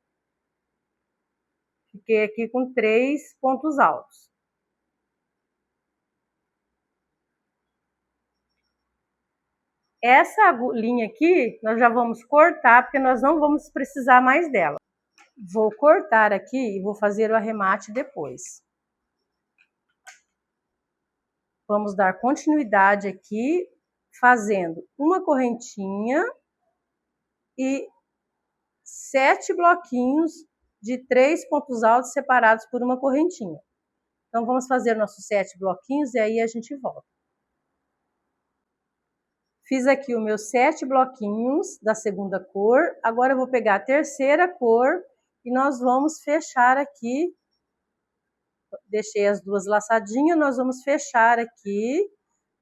Fiquei aqui com 3 pontos altos. Essa linha aqui, nós já vamos cortar, porque nós não vamos precisar mais dela. Vou cortar aqui e vou fazer o arremate depois. Vamos dar continuidade aqui, fazendo uma correntinha e 7 bloquinhos de 3 pontos altos separados por uma correntinha. Então, vamos fazer nossos 7 bloquinhos e aí a gente volta. Fiz aqui os meus 7 bloquinhos da segunda cor. Agora eu vou pegar a terceira cor e nós vamos fechar aqui. Deixei as duas laçadinhas, nós vamos fechar aqui,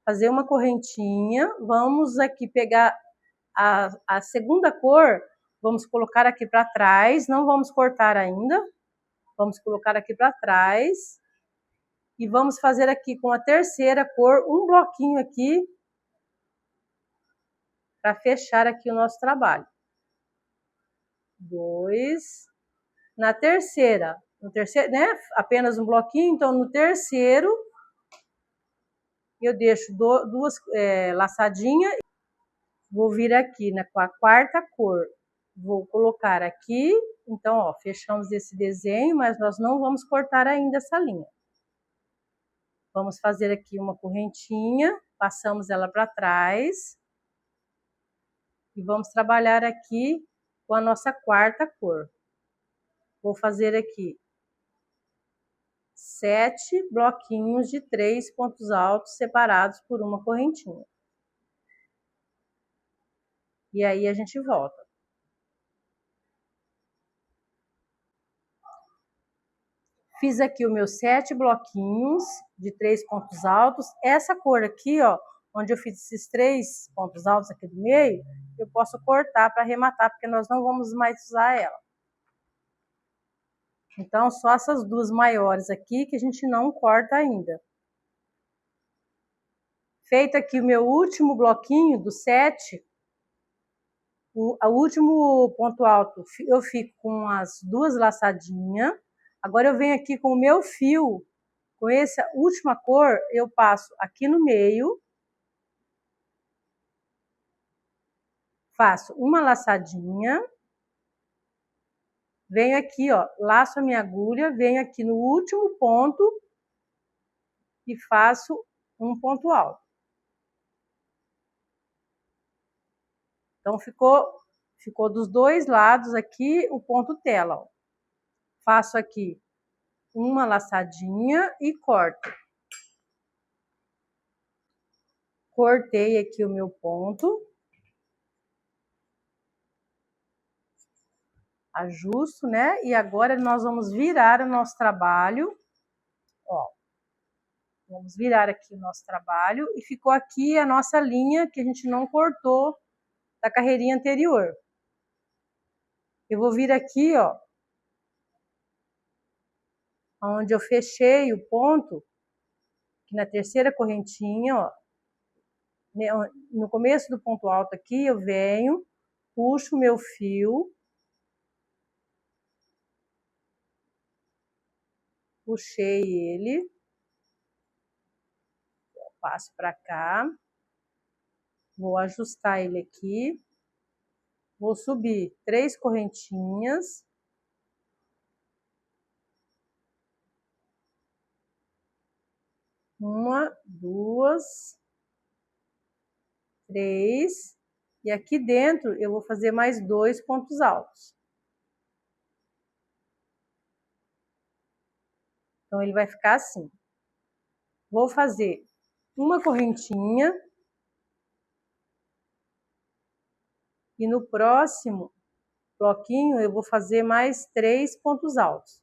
fazer uma correntinha. Vamos aqui pegar a segunda cor, vamos colocar aqui para trás, não vamos cortar ainda. Vamos colocar aqui para trás. E vamos fazer aqui com a terceira cor, um bloquinho aqui, para fechar aqui o nosso trabalho. 2. Na terceira, no terceiro, né? Apenas um bloquinho, então no terceiro eu deixo duas laçadinhas. Vou vir aqui com a quarta cor, vou colocar aqui. Então, ó, fechamos esse desenho, mas nós não vamos cortar ainda essa linha. Vamos fazer aqui uma correntinha, passamos ela para trás. E vamos trabalhar aqui com a nossa quarta cor. Vou fazer aqui 7 bloquinhos de 3 pontos altos separados por uma correntinha. E aí a gente volta. Fiz aqui os meus 7 bloquinhos de 3 pontos altos. Essa cor aqui, ó, onde eu fiz esses 3 pontos altos aqui do meio, eu posso cortar para arrematar, porque nós não vamos mais usar ela. Então, só essas duas maiores aqui que a gente não corta ainda. Feito aqui o meu último bloquinho do 7, o último ponto alto eu fico com as duas laçadinhas. Agora eu venho aqui com o meu fio, com essa última cor, eu passo aqui no meio, faço uma laçadinha, venho aqui, ó, laço a minha agulha, venho aqui no último ponto e faço um ponto alto. Então, ficou dos dois lados aqui o ponto tela, ó. Faço aqui uma laçadinha e corto. Cortei aqui o meu ponto. Ajusto, né? E agora nós vamos virar o nosso trabalho, ó. Vamos virar aqui o nosso trabalho e ficou aqui a nossa linha que a gente não cortou da carreirinha anterior. Eu vou vir aqui, ó, onde eu fechei o ponto, aqui na terceira correntinha, ó, no começo do ponto alto aqui, eu venho, puxo o meu fio, puxei ele, passo para cá, vou ajustar ele aqui, vou subir 3 correntinhas, uma, 2, 3, e aqui dentro eu vou fazer mais 2 pontos altos. Então, ele vai ficar assim. Vou fazer uma correntinha. E no próximo bloquinho eu vou fazer mais 3 pontos altos.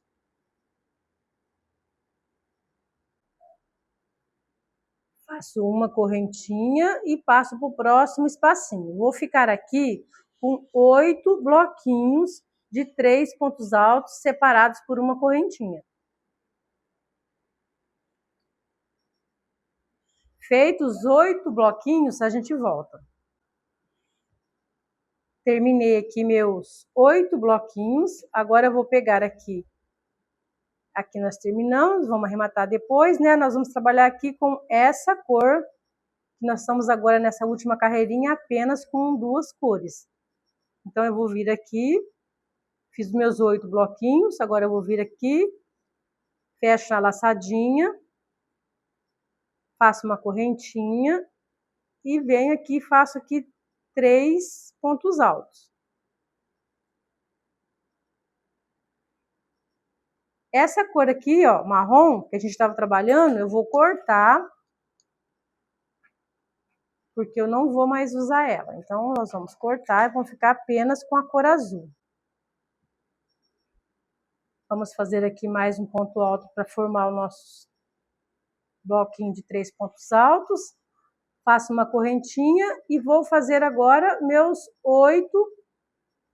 Faço uma correntinha e passo para o próximo espacinho. Vou ficar aqui com 8 bloquinhos de 3 pontos altos separados por uma correntinha. Feitos os 8 bloquinhos, a gente volta. Terminei aqui meus 8 bloquinhos. Agora eu vou pegar aqui. Aqui nós terminamos, vamos arrematar depois, né? Nós vamos trabalhar aqui com essa cor. Nós estamos agora nessa última carreirinha apenas com 2 cores. Então, eu vou vir aqui, Fiz meus 8 bloquinhos, agora eu vou vir aqui, fecho a laçadinha, faço uma correntinha e venho aqui e faço aqui 3 pontos altos. Essa cor aqui, ó, marrom, que a gente estava trabalhando, eu vou cortar, porque eu não vou mais usar ela. Então, nós vamos cortar e vão ficar apenas com a cor azul. Vamos fazer aqui mais um ponto alto para formar o nosso bloquinho de 3 pontos altos. Faço uma correntinha e vou fazer agora meus 8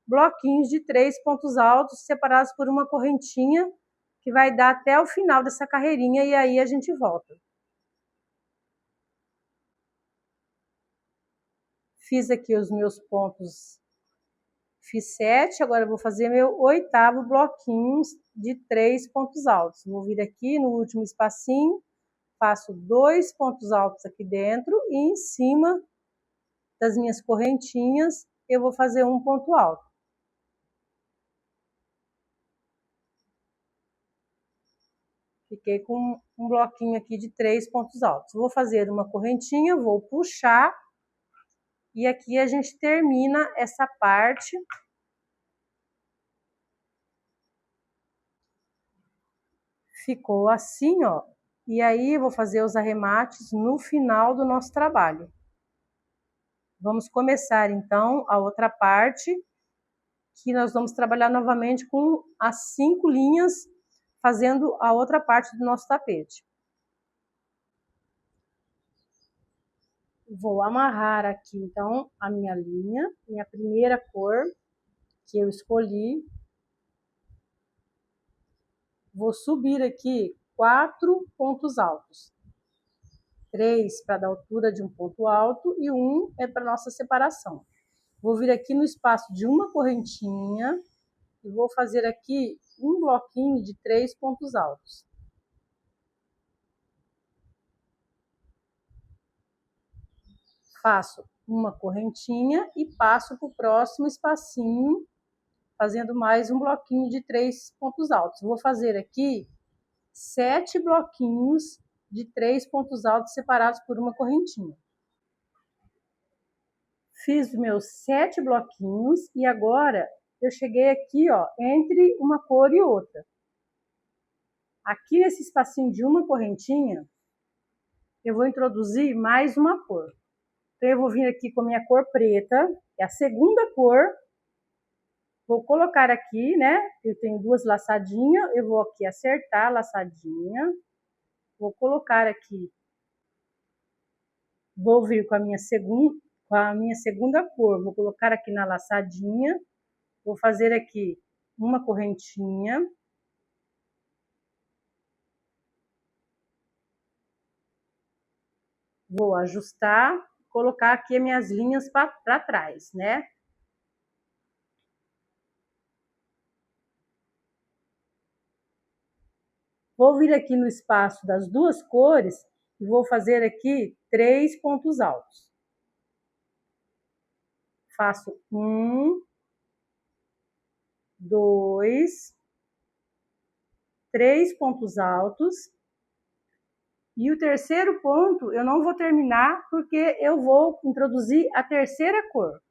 bloquinhos de 3 pontos altos, separados por uma correntinha, que vai dar até o final dessa carreirinha, e aí a gente volta. Fiz aqui os meus pontos, fiz 7, agora eu vou fazer meu 8º bloquinho de 3 pontos altos. Vou vir aqui no último espacinho, faço 2 pontos altos aqui dentro e em cima das minhas correntinhas eu vou fazer um ponto alto. Fiquei com um bloquinho aqui de 3 pontos altos. Vou fazer uma correntinha, vou puxar e aqui a gente termina essa parte. Ficou assim, ó. E aí vou fazer os arremates no final do nosso trabalho. Vamos começar então a outra parte, que nós vamos trabalhar novamente com as 5 linhas, fazendo a outra parte do nosso tapete. Vou amarrar aqui então a minha linha, minha primeira cor que eu escolhi. Vou subir aqui 4 pontos altos. 3 para dar altura de um ponto alto e 1 é para nossa separação. Vou vir aqui no espaço de uma correntinha e vou fazer aqui um bloquinho de 3 pontos altos. Faço uma correntinha e passo para o próximo espacinho, fazendo mais um bloquinho de 3 pontos altos. Vou fazer aqui 7 bloquinhos de 3 pontos altos separados por uma correntinha. Fiz meus 7 bloquinhos e agora eu cheguei aqui, ó, entre uma cor e outra. Aqui nesse espacinho de uma correntinha, eu vou introduzir mais uma cor. Então, eu vou vir aqui com a minha cor preta, que é a segunda cor. Vou colocar aqui, né? Eu tenho 2 laçadinhas, eu vou aqui acertar a laçadinha. Vou colocar aqui. Vou vir com a minha segunda cor, vou colocar aqui na laçadinha. Vou fazer aqui uma correntinha. Vou ajustar, colocar aqui as minhas linhas para trás, né? Vou vir aqui no espaço das 2 cores e vou fazer aqui 3 pontos altos. Faço 1, 2, 3 pontos altos. E o terceiro ponto eu não vou terminar porque eu vou introduzir a terceira cor.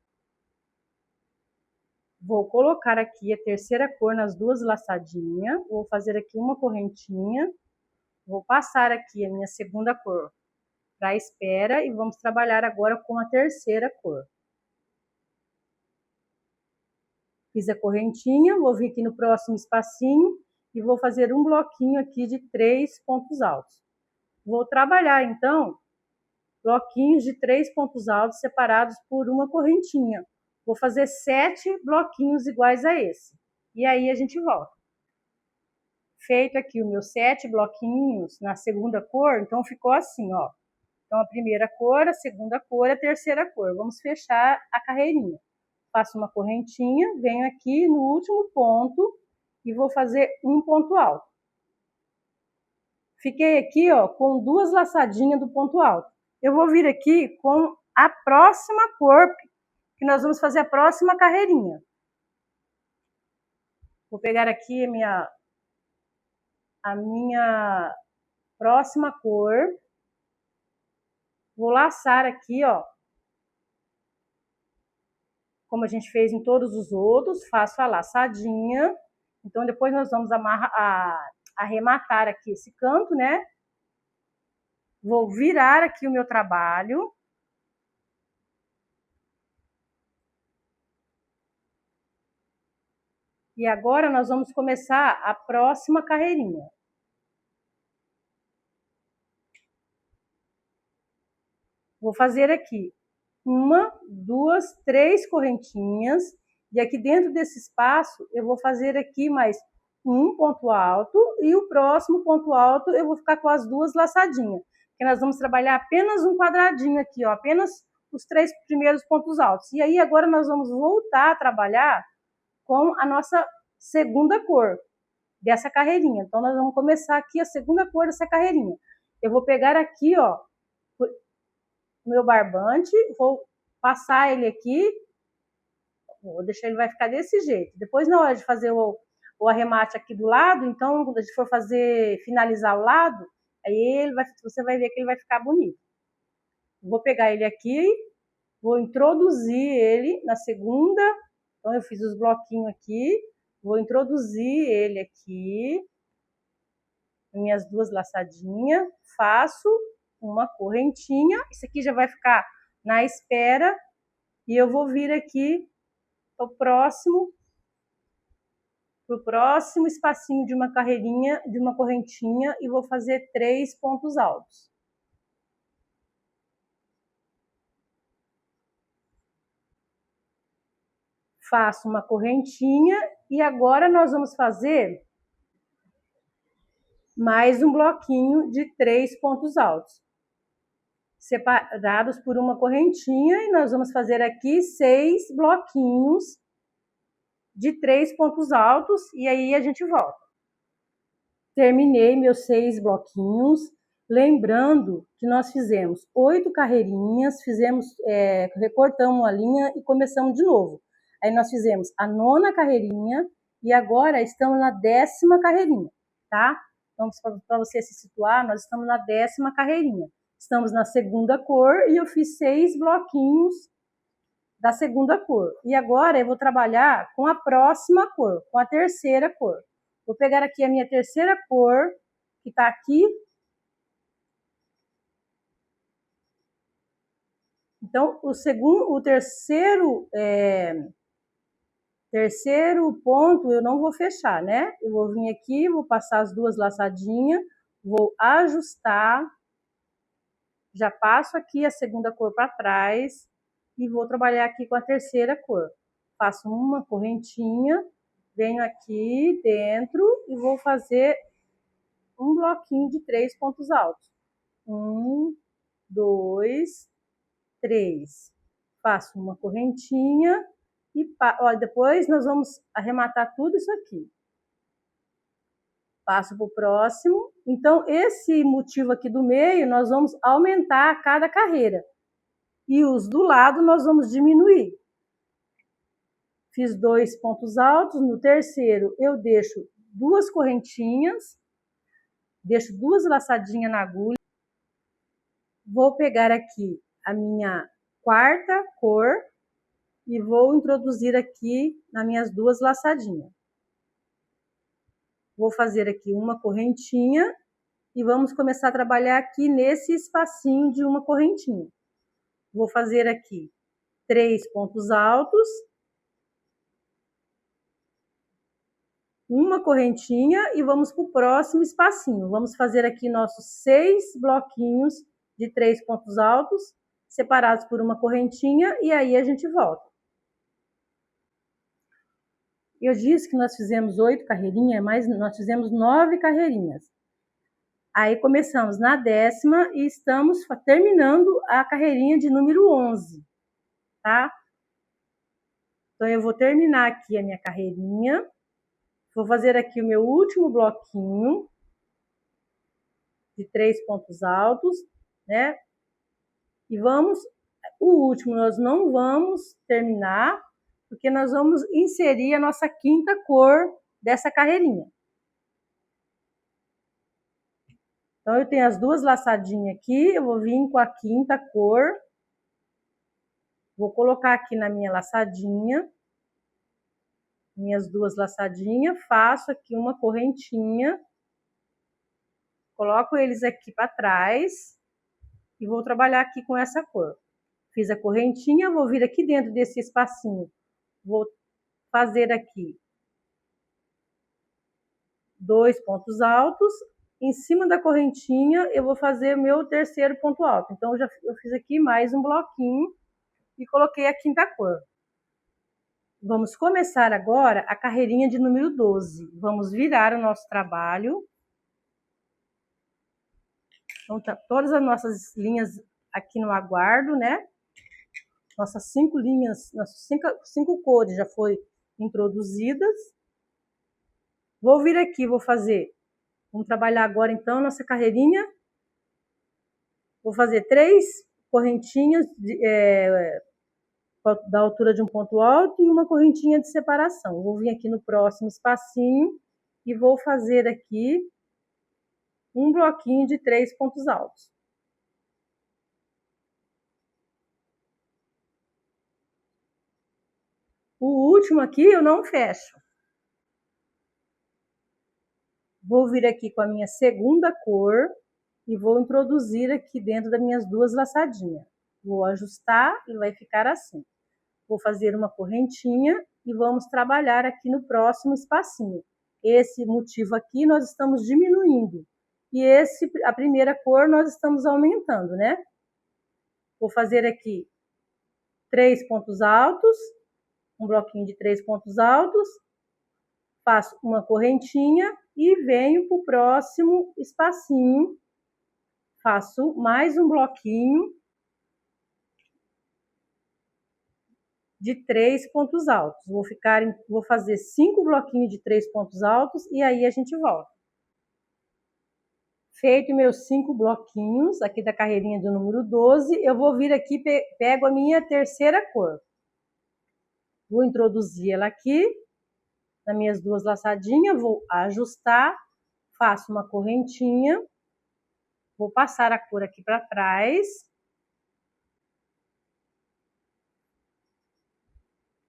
Vou colocar aqui a terceira cor nas 2 laçadinhas, vou fazer aqui uma correntinha, vou passar aqui a minha segunda cor para a espera e vamos trabalhar agora com a terceira cor. Fiz a correntinha, vou vir aqui no próximo espacinho e vou fazer um bloquinho aqui de 3 pontos altos. Vou trabalhar então bloquinhos de 3 pontos altos separados por uma correntinha. Vou fazer 7 bloquinhos iguais a esse. E aí a gente volta. Feito aqui os meus 7 bloquinhos na segunda cor, então ficou assim, ó. Então a primeira cor, a segunda cor, a terceira cor. Vamos fechar a carreirinha. Faço uma correntinha, venho aqui no último ponto e vou fazer um ponto alto. Fiquei aqui, ó, com 2 laçadinhas do ponto alto. Eu vou vir aqui com a próxima cor, que nós vamos fazer a próxima carreirinha. Vou pegar aqui a minha próxima cor. Vou laçar aqui, ó. Como a gente fez em todos os outros, faço a laçadinha. Então, depois nós vamos arrematar aqui esse canto, né? Vou virar aqui o meu trabalho. E agora nós vamos começar a próxima carreirinha. Vou fazer aqui 1, 2, 3 correntinhas. E aqui dentro desse espaço, eu vou fazer aqui mais um ponto alto. E o próximo ponto alto, eu vou ficar com as duas laçadinhas. Porque nós vamos trabalhar apenas um quadradinho aqui, ó. Apenas os 3 primeiros pontos altos. E aí, agora nós vamos voltar a trabalhar com a nossa segunda cor dessa carreirinha. Então, nós vamos começar aqui a segunda cor dessa carreirinha. Eu vou pegar aqui, ó, o meu barbante, vou passar ele aqui, vou deixar ele, vai ficar desse jeito. Depois, na hora de fazer o arremate aqui do lado, então, quando a gente for finalizar o lado, aí você vai ver que ele vai ficar bonito. Vou pegar ele aqui, vou introduzir ele na segunda. Então, eu fiz os bloquinhos aqui, vou introduzir ele aqui, minhas duas laçadinhas, faço uma correntinha. Isso aqui já vai ficar na espera e eu vou vir aqui pro próximo espacinho de uma carreirinha, de uma correntinha, e vou fazer 3 pontos altos. Faço uma correntinha e agora nós vamos fazer mais um bloquinho de 3 pontos altos, separados por uma correntinha, e nós vamos fazer aqui 6 bloquinhos de 3 pontos altos, e aí a gente volta. Terminei meus 6 bloquinhos, lembrando que nós fizemos 8 carreirinhas, recortamos a linha e começamos de novo. Aí nós fizemos a 9ª carreirinha e agora estamos na 10ª carreirinha, tá? Então, para você se situar, nós estamos na 10ª carreirinha. Estamos na segunda cor e eu fiz 6 bloquinhos da segunda cor. E agora eu vou trabalhar com a próxima cor, com a terceira cor. Vou pegar aqui a minha terceira cor, que tá aqui. Então, o terceiro ponto eu não vou fechar, né? Eu vou vir aqui, vou passar as duas laçadinhas, vou ajustar, já passo aqui a segunda cor para trás e vou trabalhar aqui com a terceira cor. Faço uma correntinha, venho aqui dentro e vou fazer um bloquinho de 3 pontos altos. 1, 2, 3. Faço uma correntinha e depois nós vamos arrematar tudo isso aqui. Passo para o próximo. Então, esse motivo aqui do meio, nós vamos aumentar a cada carreira. E os do lado nós vamos diminuir. Fiz 2 pontos altos. No terceiro, eu deixo 2 correntinhas. Deixo 2 laçadinhas na agulha. Vou pegar aqui a minha 4ª cor e vou introduzir aqui nas minhas 2 laçadinhas. Vou fazer aqui uma correntinha e vamos começar a trabalhar aqui nesse espacinho de uma correntinha. Vou fazer aqui 3 pontos altos, uma correntinha e vamos para o próximo espacinho. Vamos fazer aqui nossos 6 bloquinhos de 3 pontos altos, separados por uma correntinha, e aí a gente volta. Eu disse que nós fizemos 8 carreirinhas, mas nós fizemos 9 carreirinhas. Aí começamos na 10ª e estamos terminando a carreirinha de número 11, tá? Então, eu vou terminar aqui a minha carreirinha. Vou fazer aqui o meu último bloquinho de 3 pontos altos, né? E o último nós não vamos terminar, porque nós vamos inserir a nossa 5ª cor dessa carreirinha. Então, eu tenho as duas laçadinhas aqui, eu vou vir com a quinta cor, vou colocar aqui na minha laçadinha, minhas duas laçadinhas, faço aqui uma correntinha, coloco eles aqui para trás e vou trabalhar aqui com essa cor. Fiz a correntinha, vou vir aqui dentro desse espacinho, vou fazer aqui 2 pontos altos. Em cima da correntinha, eu vou fazer o meu terceiro ponto alto. Então, eu fiz aqui mais um bloquinho e coloquei a quinta cor. Vamos começar agora a carreirinha de número 12. Vamos virar o nosso trabalho. Então, tá todas as nossas linhas aqui no aguardo, né? Nossas 5 linhas, nossas 5 cores já foi introduzidas. Vou vir aqui, vamos trabalhar agora então nossa carreirinha. Vou fazer 3 correntinhas da altura de um ponto alto e uma correntinha de separação. Vou vir aqui no próximo espacinho e vou fazer aqui um bloquinho de 3 pontos altos. O último aqui eu não fecho. Vou vir aqui com a minha segunda cor e vou introduzir aqui dentro das minhas duas laçadinhas. Vou ajustar e vai ficar assim. Vou fazer uma correntinha e vamos trabalhar aqui no próximo espacinho. Esse motivo aqui nós estamos diminuindo e a primeira cor nós estamos aumentando, né? Vou fazer aqui 3 pontos altos, um bloquinho de 3 pontos altos, faço uma correntinha e venho para o próximo espacinho, faço mais um bloquinho de 3 pontos altos. Vou fazer 5 bloquinhos de 3 pontos altos e aí a gente volta. Feito meus 5 bloquinhos aqui da carreirinha do número 12, eu vou vir aqui, pego a minha terceira cor. Vou introduzir ela aqui nas minhas duas laçadinhas, vou ajustar, faço uma correntinha, vou passar a cor aqui para trás.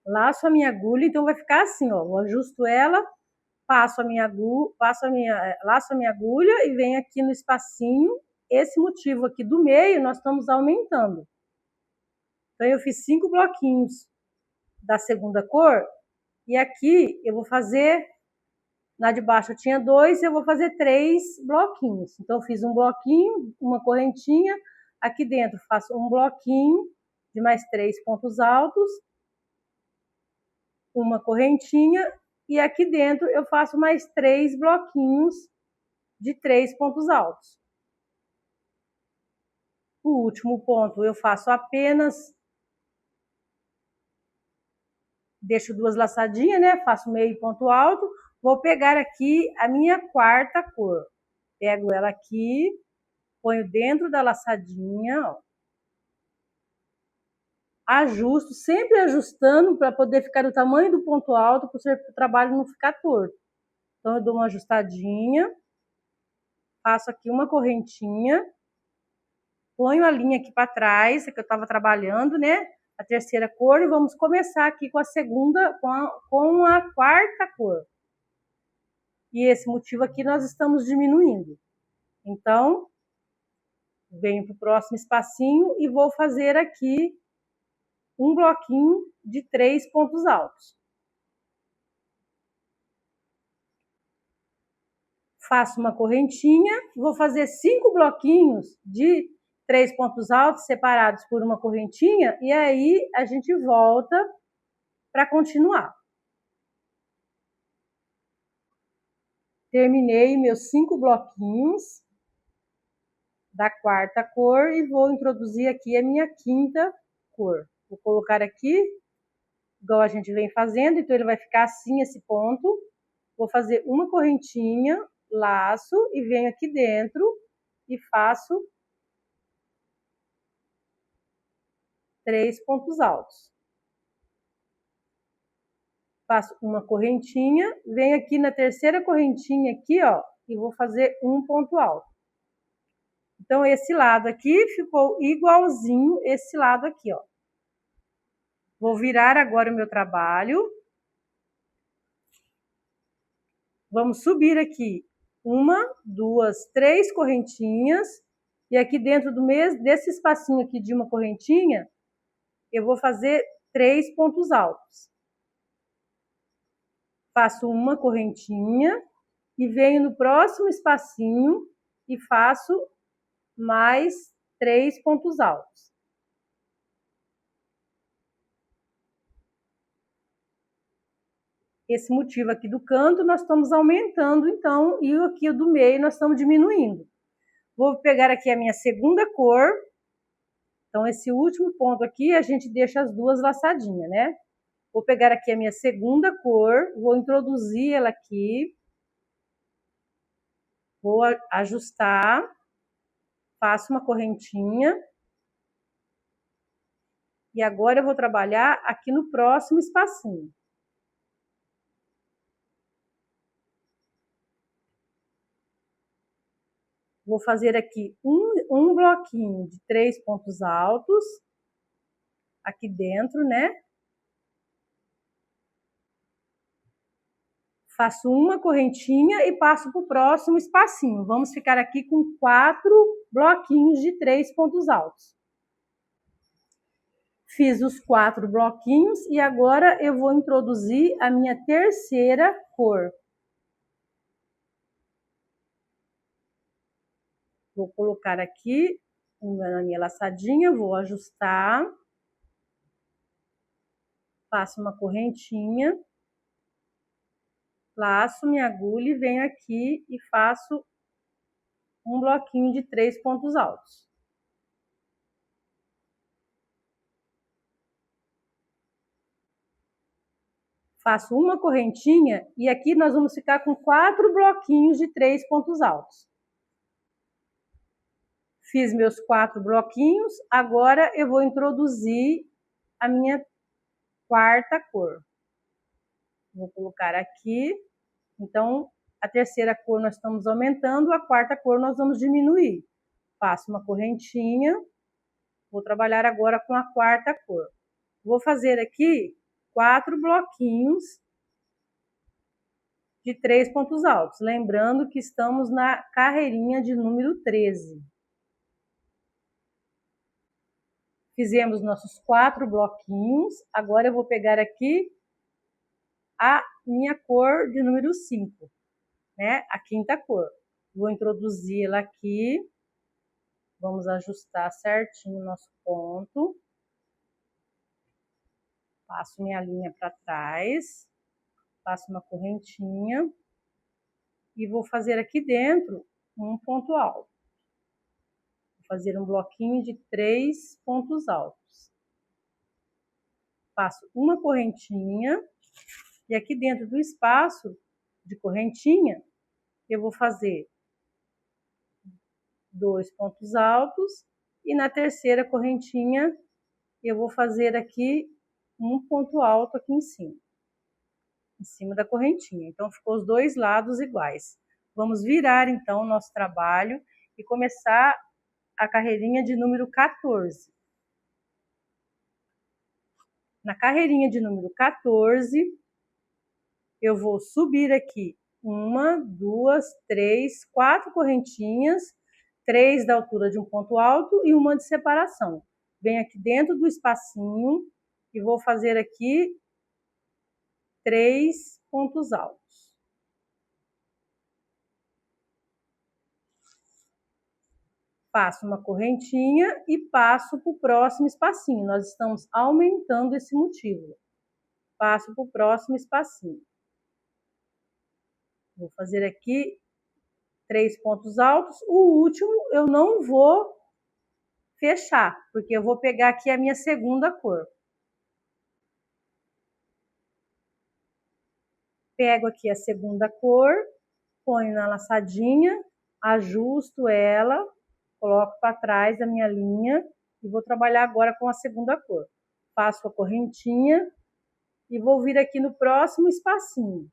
Laço a minha agulha, então vai ficar assim, ó, eu ajusto ela, laço a minha agulha e venho aqui no espacinho. Esse motivo aqui do meio nós estamos aumentando. Então, eu fiz 5 bloquinhos da segunda cor e aqui eu vou fazer, na de baixo eu tinha 2, eu vou fazer 3 bloquinhos. Então, eu fiz um bloquinho, uma correntinha, aqui dentro faço um bloquinho de mais 3 pontos altos, uma correntinha e aqui dentro eu faço mais 3 bloquinhos de 3 pontos altos. O último ponto eu faço apenas, deixo 2 laçadinhas, né? Faço meio ponto alto, vou pegar aqui a minha quarta cor. Pego ela aqui, ponho dentro da laçadinha, ó. Ajusto, sempre ajustando para poder ficar do tamanho do ponto alto, para o trabalho não ficar torto. Então, eu dou uma ajustadinha, faço aqui uma correntinha, ponho a linha aqui para trás, que eu estava trabalhando, né? A terceira cor, e vamos começar aqui com a segunda, com a quarta cor. E esse motivo aqui nós estamos diminuindo. Então, venho para o próximo espacinho e vou fazer aqui um bloquinho de 3 pontos altos. Faço uma correntinha, vou fazer 5 bloquinhos de 3 pontos altos separados por uma correntinha e aí a gente volta para continuar. Terminei meus 5 bloquinhos da quarta cor e vou introduzir aqui a minha quinta cor. Vou colocar aqui, igual a gente vem fazendo, então ele vai ficar assim esse ponto. Vou fazer uma correntinha, laço e venho aqui dentro e faço 3 pontos altos. Faço uma correntinha, venho aqui na terceira correntinha aqui, ó, e vou fazer um ponto alto. Então, esse lado aqui ficou igualzinho esse lado aqui, ó. Vou virar agora o meu trabalho. Vamos subir aqui uma, duas, três correntinhas. E aqui dentro desse espacinho aqui de uma correntinha, eu vou fazer 3 pontos altos. Faço uma correntinha e venho no próximo espacinho e faço mais 3 pontos altos. Esse motivo aqui do canto nós estamos aumentando, então, e aqui do meio nós estamos diminuindo. Vou pegar aqui a minha segunda cor. Então, esse último ponto aqui, a gente deixa as duas laçadinhas, né? Vou pegar aqui a minha segunda cor, vou introduzir ela aqui. Vou ajustar, faço uma correntinha. E agora eu vou trabalhar aqui no próximo espacinho. Vou fazer aqui um bloquinho de 3 pontos altos, aqui dentro, né? Faço uma correntinha e passo para o próximo espacinho. Vamos ficar aqui com 4 bloquinhos de 3 pontos altos. Fiz os 4 bloquinhos e agora eu vou introduzir a minha terceira cor. Vou colocar aqui na minha laçadinha, vou ajustar. Faço uma correntinha. Laço minha agulha e venho aqui e faço um bloquinho de 3 pontos altos. Faço uma correntinha e aqui nós vamos ficar com 4 bloquinhos de 3 pontos altos. Fiz meus 4 bloquinhos, agora eu vou introduzir a minha quarta cor. Vou colocar aqui, então a terceira cor nós estamos aumentando, a quarta cor nós vamos diminuir. Faço uma correntinha, vou trabalhar agora com a quarta cor. Vou fazer aqui 4 bloquinhos de 3 pontos altos, lembrando que estamos na carreirinha de número 13. Fizemos nossos 4 bloquinhos, agora eu vou pegar aqui a minha cor de número 5, né? A quinta cor. Vou introduzi-la aqui, vamos ajustar certinho o nosso ponto. Passo minha linha para trás, faço uma correntinha e vou fazer aqui dentro um ponto alto. Fazer um bloquinho de 3 pontos altos. Faço uma correntinha e aqui dentro do espaço de correntinha eu vou fazer 2 pontos altos e na terceira correntinha eu vou fazer aqui um ponto alto aqui em cima da correntinha. Então ficou os dois lados iguais. Vamos virar então o nosso trabalho e começar a carreirinha de número 14. Na carreirinha de número 14, eu vou subir aqui 1, 2, 3, 4 correntinhas, 3 da altura de um ponto alto e uma de separação. Venho aqui dentro do espacinho e vou fazer aqui 3 pontos altos. Faço uma correntinha e passo para o próximo espacinho. Nós estamos aumentando esse motivo. Passo para o próximo espacinho. Vou fazer aqui 3 pontos altos. O último eu não vou fechar, porque eu vou pegar aqui a minha segunda cor. Pego aqui a segunda cor, ponho na laçadinha, ajusto ela, coloco para trás da minha linha e vou trabalhar agora com a segunda cor. Faço a correntinha e vou vir aqui no próximo espacinho.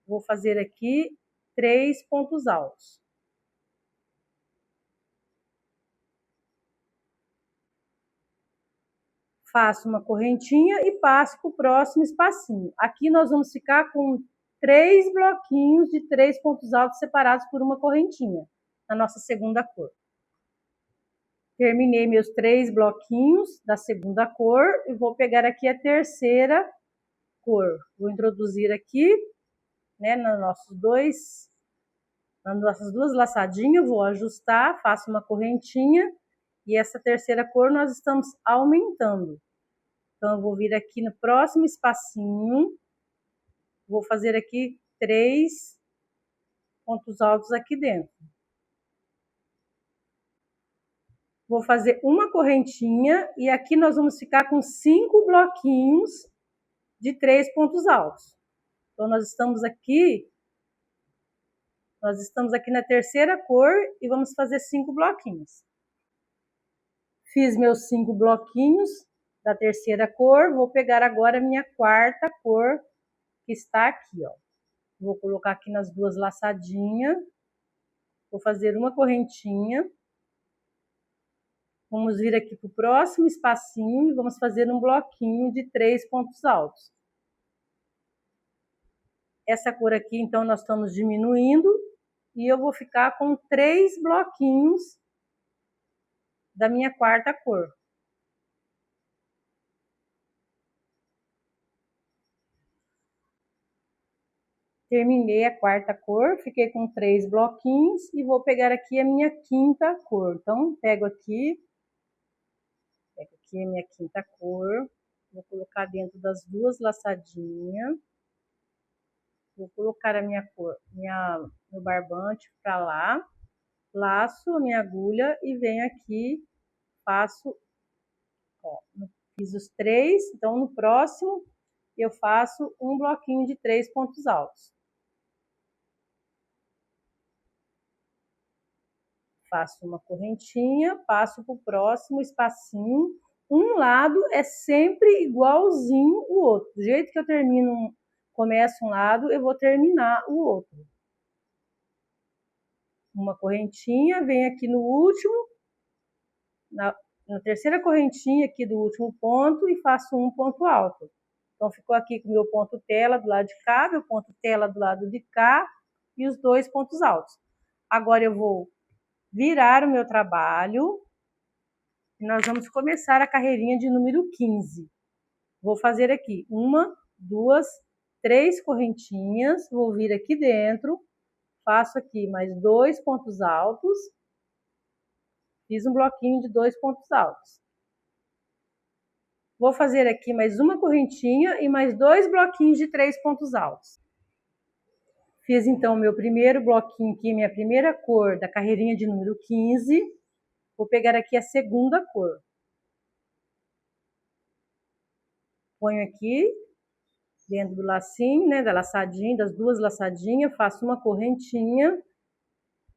Vou fazer aqui 3 pontos altos. Faço uma correntinha e passo para o próximo espacinho. Aqui nós vamos ficar com 3 bloquinhos de 3 pontos altos separados por uma correntinha, na nossa segunda cor. Terminei meus 3 bloquinhos da segunda cor e vou pegar aqui a terceira cor. Vou introduzir aqui, né, nas nossas duas laçadinhas, vou ajustar, faço uma correntinha e essa terceira cor nós estamos aumentando. Então, eu vou vir aqui no próximo espacinho, vou fazer aqui 3 pontos altos aqui dentro. Vou fazer uma correntinha e aqui nós vamos ficar com 5 bloquinhos de 3 pontos altos. Então, nós estamos aqui na terceira cor e vamos fazer 5 bloquinhos. Fiz meus 5 bloquinhos da terceira cor, vou pegar agora a minha quarta cor, que está aqui, ó. Vou colocar aqui nas duas laçadinhas, vou fazer uma correntinha. Vamos vir aqui para o próximo espacinho e vamos fazer um bloquinho de 3 pontos altos. Essa cor aqui, então, nós estamos diminuindo e eu vou ficar com 3 bloquinhos da minha quarta cor. Terminei a quarta cor, fiquei com 3 bloquinhos e vou pegar aqui a minha quinta cor. Então, pego aqui a minha quinta cor, vou colocar dentro das duas laçadinhas. Vou colocar a minha cor, meu barbante para lá, laço a minha agulha e venho aqui, faço, ó, fiz os 3, então no próximo eu faço um bloquinho de 3 pontos altos. Faço uma correntinha, passo para o próximo espacinho. Um lado é sempre igualzinho o outro. Do jeito que eu começo um lado, eu vou terminar o outro. Uma correntinha, venho aqui no último, na terceira correntinha aqui do último ponto e faço um ponto alto. Então, ficou aqui com o meu ponto tela do lado de cá, meu ponto tela do lado de cá e os 2 pontos altos. Agora, eu vou virar o meu trabalho e nós vamos começar a carreirinha de número 15. Vou fazer aqui 1, 2, 3 correntinhas, vou vir aqui dentro, faço aqui mais 2 pontos altos, fiz um bloquinho de 2 pontos altos. Vou fazer aqui mais uma correntinha e mais 2 bloquinhos de 3 pontos altos. Fiz então o meu primeiro bloquinho aqui, minha primeira cor da carreirinha de número 15. Vou pegar aqui a segunda cor. Ponho aqui dentro do lacinho, né, da laçadinha, das duas laçadinhas, faço uma correntinha.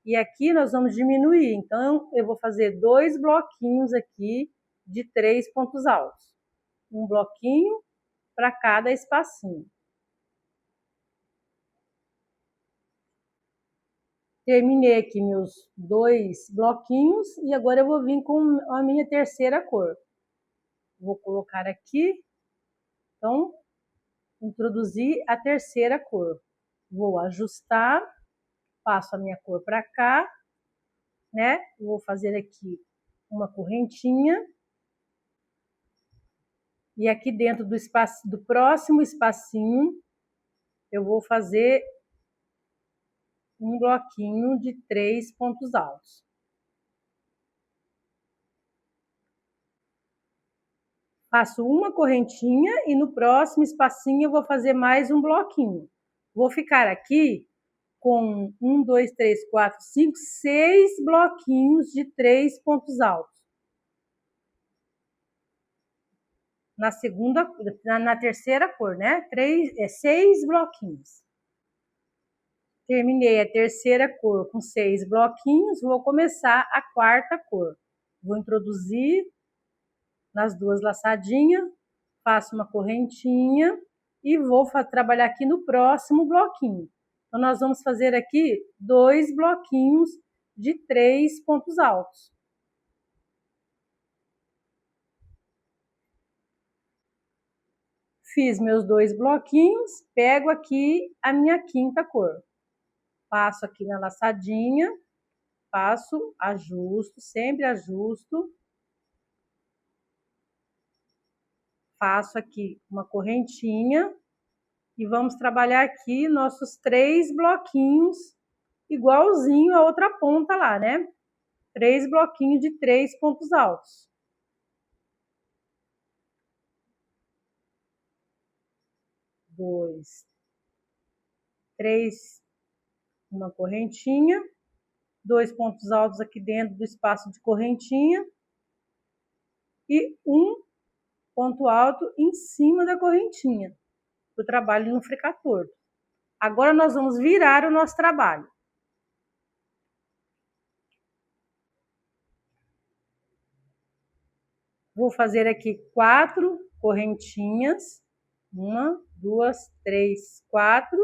E aqui nós vamos diminuir. Então, eu vou fazer 2 bloquinhos aqui de 3 pontos altos. Um bloquinho para cada espacinho. Terminei aqui meus 2 bloquinhos e agora eu vou vir com a minha terceira cor. Vou colocar aqui, então, introduzir a terceira cor. Vou ajustar, passo a minha cor para cá, né? Vou fazer aqui uma correntinha. E aqui dentro do espaço, do próximo espacinho, eu vou fazer um bloquinho de 3 pontos altos. Faço uma correntinha e no próximo espacinho eu vou fazer mais um bloquinho. Vou ficar aqui com 1, 2, 3, 4, 5, 6 bloquinhos de 3 pontos altos. Na terceira cor, né? 6 bloquinhos. Terminei a terceira cor com 6 bloquinhos, vou começar a quarta cor. Vou introduzir nas duas laçadinhas, faço uma correntinha e vou trabalhar aqui no próximo bloquinho. Então, nós vamos fazer aqui 2 bloquinhos de 3 pontos altos. Fiz meus 2 bloquinhos, pego aqui a minha quinta cor. Passo aqui na laçadinha, passo, ajusto, sempre ajusto. Faço aqui uma correntinha e vamos trabalhar aqui nossos 3 bloquinhos, igualzinho a outra ponta lá, né? 3 bloquinhos de 3 pontos altos. 2, 3, uma correntinha, 2 pontos altos aqui dentro do espaço de correntinha e um ponto alto em cima da correntinha. Eu trabalho no fricator. Agora nós vamos virar o nosso trabalho. Vou fazer aqui 4 correntinhas. 1, 2, 3, 4.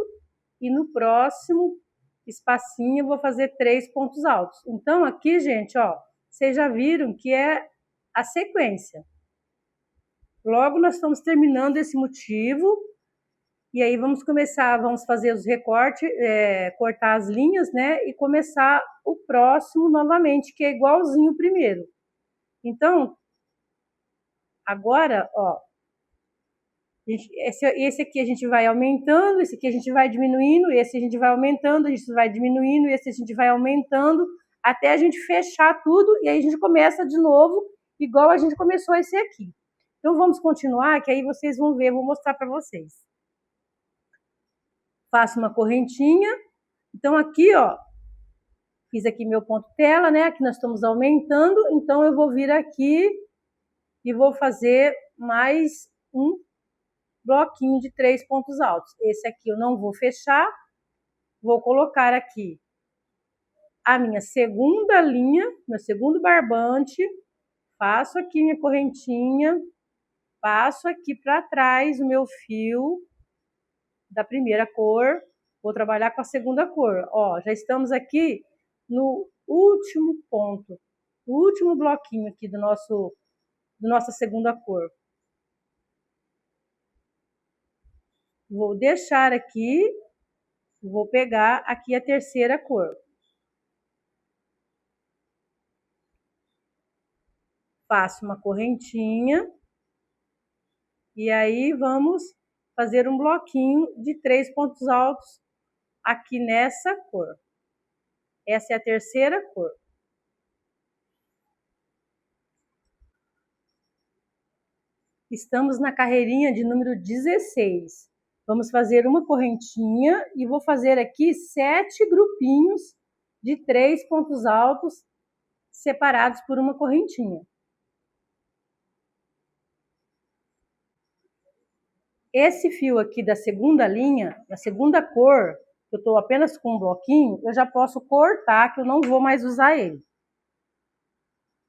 E no próximo espacinho eu vou fazer 3 pontos altos. Então aqui, gente, ó, vocês já viram que é a sequência. Logo nós estamos terminando esse motivo. E aí vamos começar, vamos fazer os recortes, cortar as linhas, né? E começar o próximo novamente, que é igualzinho o primeiro. Então, agora, ó, esse aqui a gente vai aumentando, esse aqui a gente vai diminuindo, esse a gente vai aumentando, a gente vai diminuindo, esse a gente vai aumentando, até a gente fechar tudo, e aí a gente começa de novo, igual a gente começou esse aqui. Então, vamos continuar, que aí vocês vão ver, eu vou mostrar para vocês. Faço uma correntinha. Então, aqui, ó, fiz aqui meu ponto tela, né? Aqui nós estamos aumentando, então eu vou vir aqui e vou fazer mais um bloquinho de 3 pontos altos. Esse aqui eu não vou fechar, vou colocar aqui a minha segunda linha, meu segundo barbante, faço aqui minha correntinha, passo aqui para trás o meu fio da primeira cor, vou trabalhar com a segunda cor. Ó, já estamos aqui no último ponto, o último bloquinho aqui do nossa segunda cor. Vou deixar aqui, vou pegar aqui a terceira cor. Faço uma correntinha e aí vamos fazer um bloquinho de 3 pontos altos aqui nessa cor. Essa é a terceira cor. Estamos na carreirinha de número 16. Vamos fazer uma correntinha e vou fazer aqui 7 grupinhos de 3 pontos altos separados por uma correntinha. Esse fio aqui da segunda linha, da segunda cor, eu estou apenas com um bloquinho, eu já posso cortar, que eu não vou mais usar ele.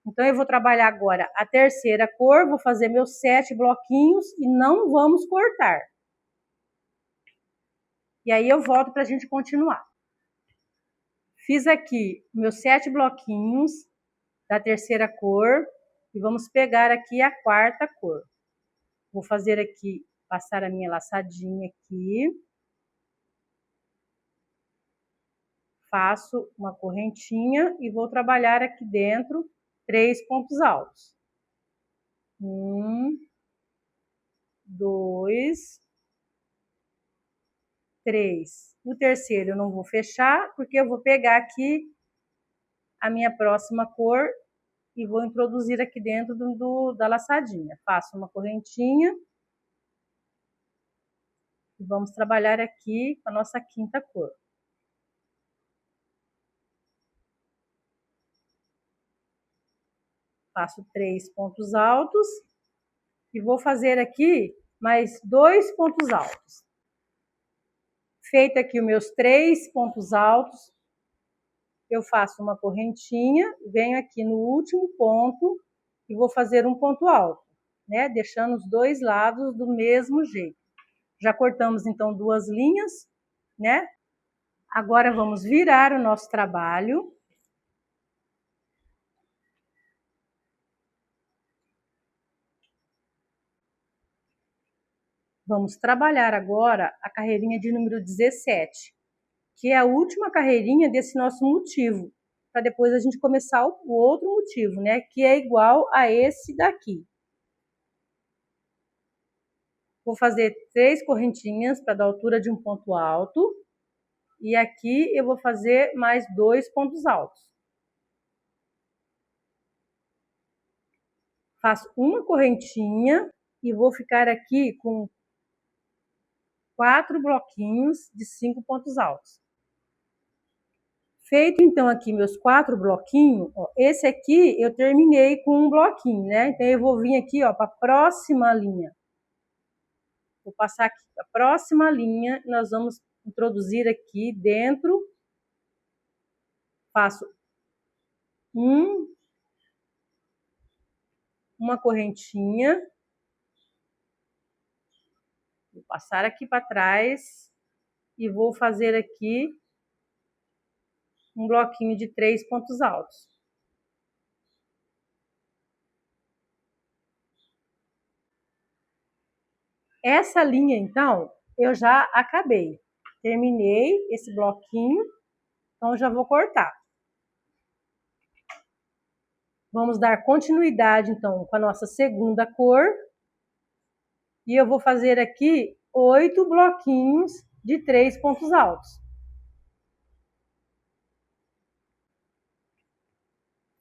Então, eu vou trabalhar agora a terceira cor, vou fazer meus 7 bloquinhos e não vamos cortar. E aí eu volto para a gente continuar. Fiz aqui meus 7 bloquinhos da terceira cor e vamos pegar aqui a quarta cor. Vou fazer aqui, passar a minha laçadinha aqui. Faço uma correntinha e vou trabalhar aqui dentro 3 pontos altos. 1, 2, 3. O terceiro eu não vou fechar, porque eu vou pegar aqui a minha próxima cor e vou introduzir aqui dentro da laçadinha. Faço uma correntinha e vamos trabalhar aqui com a nossa quinta cor. Faço 3 pontos altos e vou fazer aqui mais 2 pontos altos. Feito aqui os meus 3 pontos altos, eu faço uma correntinha, venho aqui no último ponto e vou fazer um ponto alto. né? Deixando os dois lados do mesmo jeito. Já cortamos então 2 linhas, né? Agora vamos virar o nosso trabalho. Vamos trabalhar agora a carreirinha de número 17, que é a última carreirinha desse nosso motivo, para depois a gente começar o outro motivo, né? Que é igual a esse daqui. Vou fazer 3 correntinhas para dar altura de um ponto alto. E aqui eu vou fazer mais 2 pontos altos. Faço uma correntinha e vou ficar aqui com 4 bloquinhos de 5 pontos altos. Feito então aqui meus 4 bloquinhos, ó, esse aqui eu terminei com um bloquinho, né? Então eu vou vir aqui, ó, para a próxima linha. Vou passar aqui para a próxima linha, nós vamos introduzir aqui dentro. Faço uma correntinha. Vou passar aqui para trás e vou fazer aqui um bloquinho de 3 pontos altos. Essa linha, então, eu já acabei. Terminei esse bloquinho, então já vou cortar. Vamos dar continuidade, então, com a nossa segunda cor. E eu vou fazer aqui 8 bloquinhos de 3 pontos altos.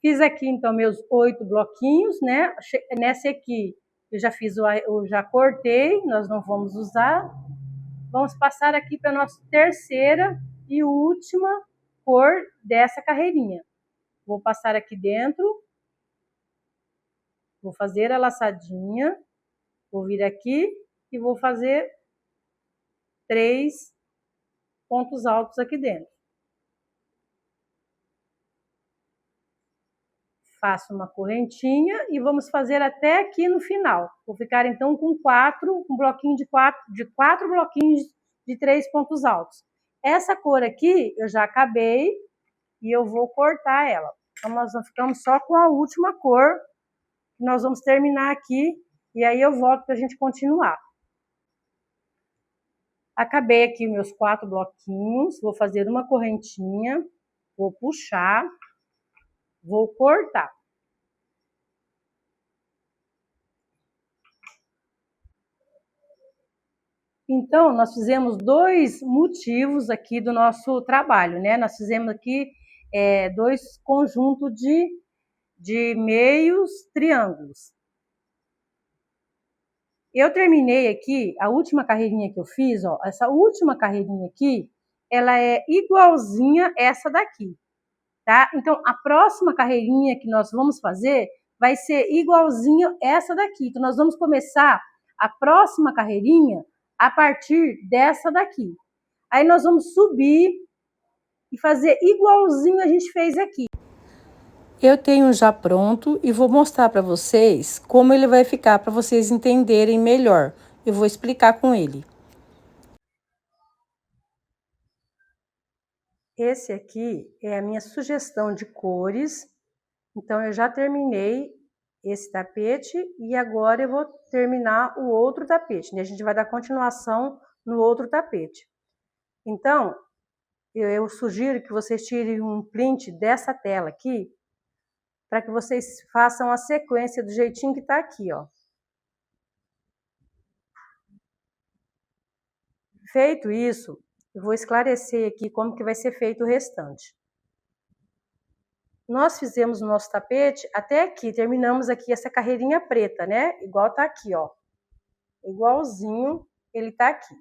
Fiz aqui, então, meus 8 bloquinhos, né? Nessa aqui, eu já cortei, nós não vamos usar. Vamos passar aqui para a nossa terceira e última cor dessa carreirinha. Vou passar aqui dentro. Vou fazer a laçadinha. Vou vir aqui e vou fazer 3 pontos altos aqui dentro. Faço uma correntinha e vamos fazer até aqui no final. Vou ficar então com um bloquinho de 4 bloquinhos de 3 pontos altos. Essa cor aqui eu já acabei e eu vou cortar ela. Então nós ficamos só com a última cor. Nós vamos terminar aqui e aí eu volto para a gente continuar. Acabei aqui meus 4 bloquinhos, vou fazer uma correntinha, vou puxar, vou cortar. Então, nós fizemos 2 motivos aqui do nosso trabalho, né? Nós fizemos aqui 2 conjuntos de meios triângulos. Eu terminei aqui, a última carreirinha que eu fiz, ó, essa última carreirinha aqui, ela é igualzinha essa daqui, tá? Então, a próxima carreirinha que nós vamos fazer vai ser igualzinho essa daqui. Então, nós vamos começar a próxima carreirinha a partir dessa daqui. Aí, nós vamos subir e fazer igualzinho a gente fez aqui. Eu tenho já pronto e vou mostrar para vocês como ele vai ficar para vocês entenderem melhor. Eu vou explicar com ele. Esse aqui é a minha sugestão de cores. Então, eu já terminei esse tapete e agora eu vou terminar o outro tapete, né? A gente vai dar continuação no outro tapete. Então, eu sugiro que vocês tirem um print dessa tela aqui, para que vocês façam a sequência do jeitinho que tá aqui, ó. Feito isso, eu vou esclarecer aqui como que vai ser feito o restante. Nós fizemos o nosso tapete até aqui, terminamos aqui essa carreirinha preta, né? Igual tá aqui, ó. Igualzinho ele tá aqui.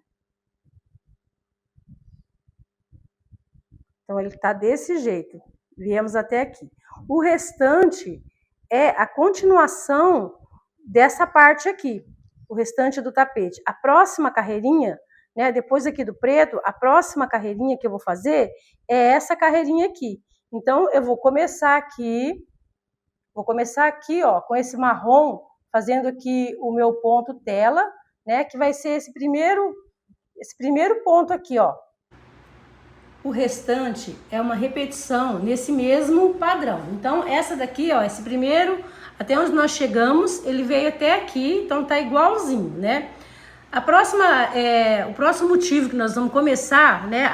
Então, ele tá desse jeito. Viemos até aqui. O restante é a continuação dessa parte aqui, o restante do tapete. A próxima carreirinha, né, depois aqui do preto, a próxima carreirinha que eu vou fazer é essa carreirinha aqui. Então, eu vou começar aqui, ó, com esse marrom, fazendo aqui o meu ponto tela, né, que vai ser esse primeiro ponto aqui, ó. O restante é uma repetição nesse mesmo padrão. Então, essa daqui, ó, esse primeiro, até onde nós chegamos, ele veio até aqui, então tá igualzinho, né? O próximo motivo que nós vamos começar, né?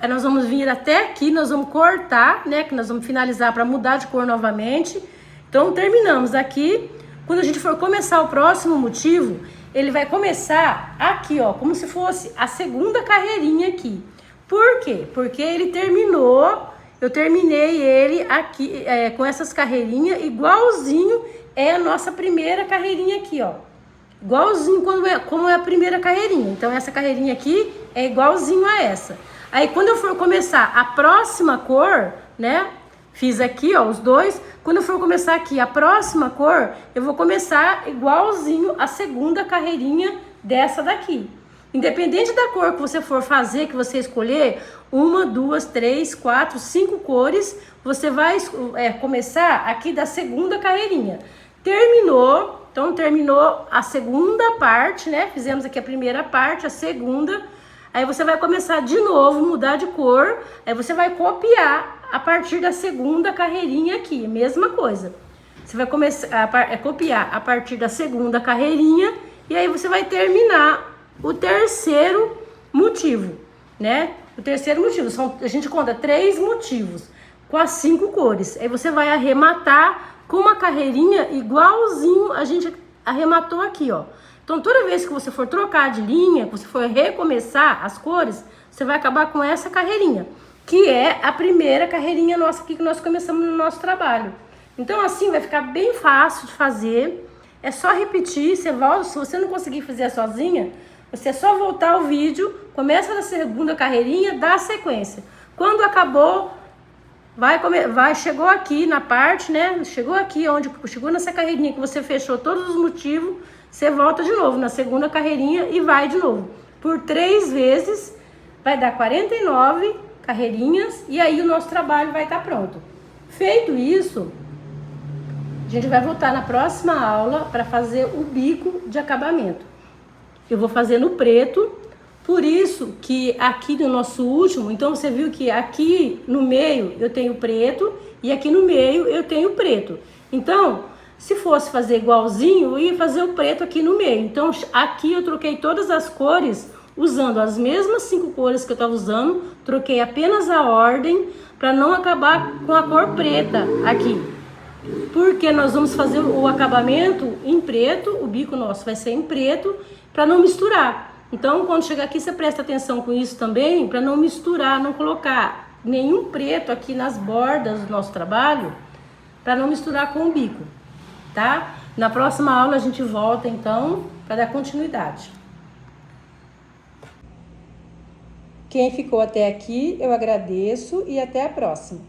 Nós vamos vir até aqui, nós vamos cortar, né? Que nós vamos finalizar para mudar de cor novamente. Então, terminamos aqui. Quando a gente for começar o próximo motivo, ele vai começar aqui, ó, como se fosse a segunda carreirinha aqui. Por quê? Porque ele terminou, eu terminei ele aqui com essas carreirinhas, igualzinho é a nossa primeira carreirinha aqui, ó. Igualzinho como é a primeira carreirinha. Então, essa carreirinha aqui é igualzinho a essa. Aí, quando eu for começar a próxima cor, né? Fiz aqui, ó, os dois. Quando eu for começar aqui a próxima cor, eu vou começar igualzinho a segunda carreirinha dessa daqui. Independente da cor que você for fazer, que você escolher, 1, 2, 3, 4, 5 cores, você vai começar aqui da segunda carreirinha. Terminou, então terminou a segunda parte, né? Fizemos aqui a primeira parte, a segunda. Aí você vai começar de novo, mudar de cor, aí você vai copiar a partir da segunda carreirinha aqui, mesma coisa. Você vai começar a copiar a partir da segunda carreirinha e aí você vai terminar o terceiro motivo, né? O terceiro motivo, a gente conta 3 motivos com as 5 cores. Aí você vai arrematar com uma carreirinha igualzinho a gente arrematou aqui, ó. Então, toda vez que você for trocar de linha, que você for recomeçar as cores, você vai acabar com essa carreirinha, que é a primeira carreirinha nossa aqui que nós começamos no nosso trabalho. Então, assim, vai ficar bem fácil de fazer. É só repetir, você volta, se você não conseguir fazer sozinha, você é só voltar o vídeo, começa na segunda carreirinha, dá a sequência. Quando acabou, chegou aqui na parte, né? Chegou aqui, chegou nessa carreirinha que você fechou todos os motivos, você volta de novo na segunda carreirinha e vai de novo. Por 3 vezes, vai dar 49 carreirinhas e aí o nosso trabalho vai estar pronto. Feito isso, a gente vai voltar na próxima aula para fazer o bico de acabamento. Eu vou fazer no preto, por isso que aqui no nosso último, então você viu que aqui no meio eu tenho preto e aqui no meio eu tenho preto. Então, se fosse fazer igualzinho, eu ia fazer o preto aqui no meio. Então, aqui eu troquei todas as cores, usando as mesmas 5 cores que eu estava usando. Troquei apenas a ordem, para não acabar com a cor preta aqui. Porque nós vamos fazer o acabamento em preto, o bico nosso vai ser em preto, para não misturar. Então, quando chegar aqui, você presta atenção com isso também, para não misturar, não colocar nenhum preto aqui nas bordas do nosso trabalho, para não misturar com o bico. Tá? Na próxima aula a gente volta então para dar continuidade. Quem ficou até aqui, eu agradeço e até a próxima.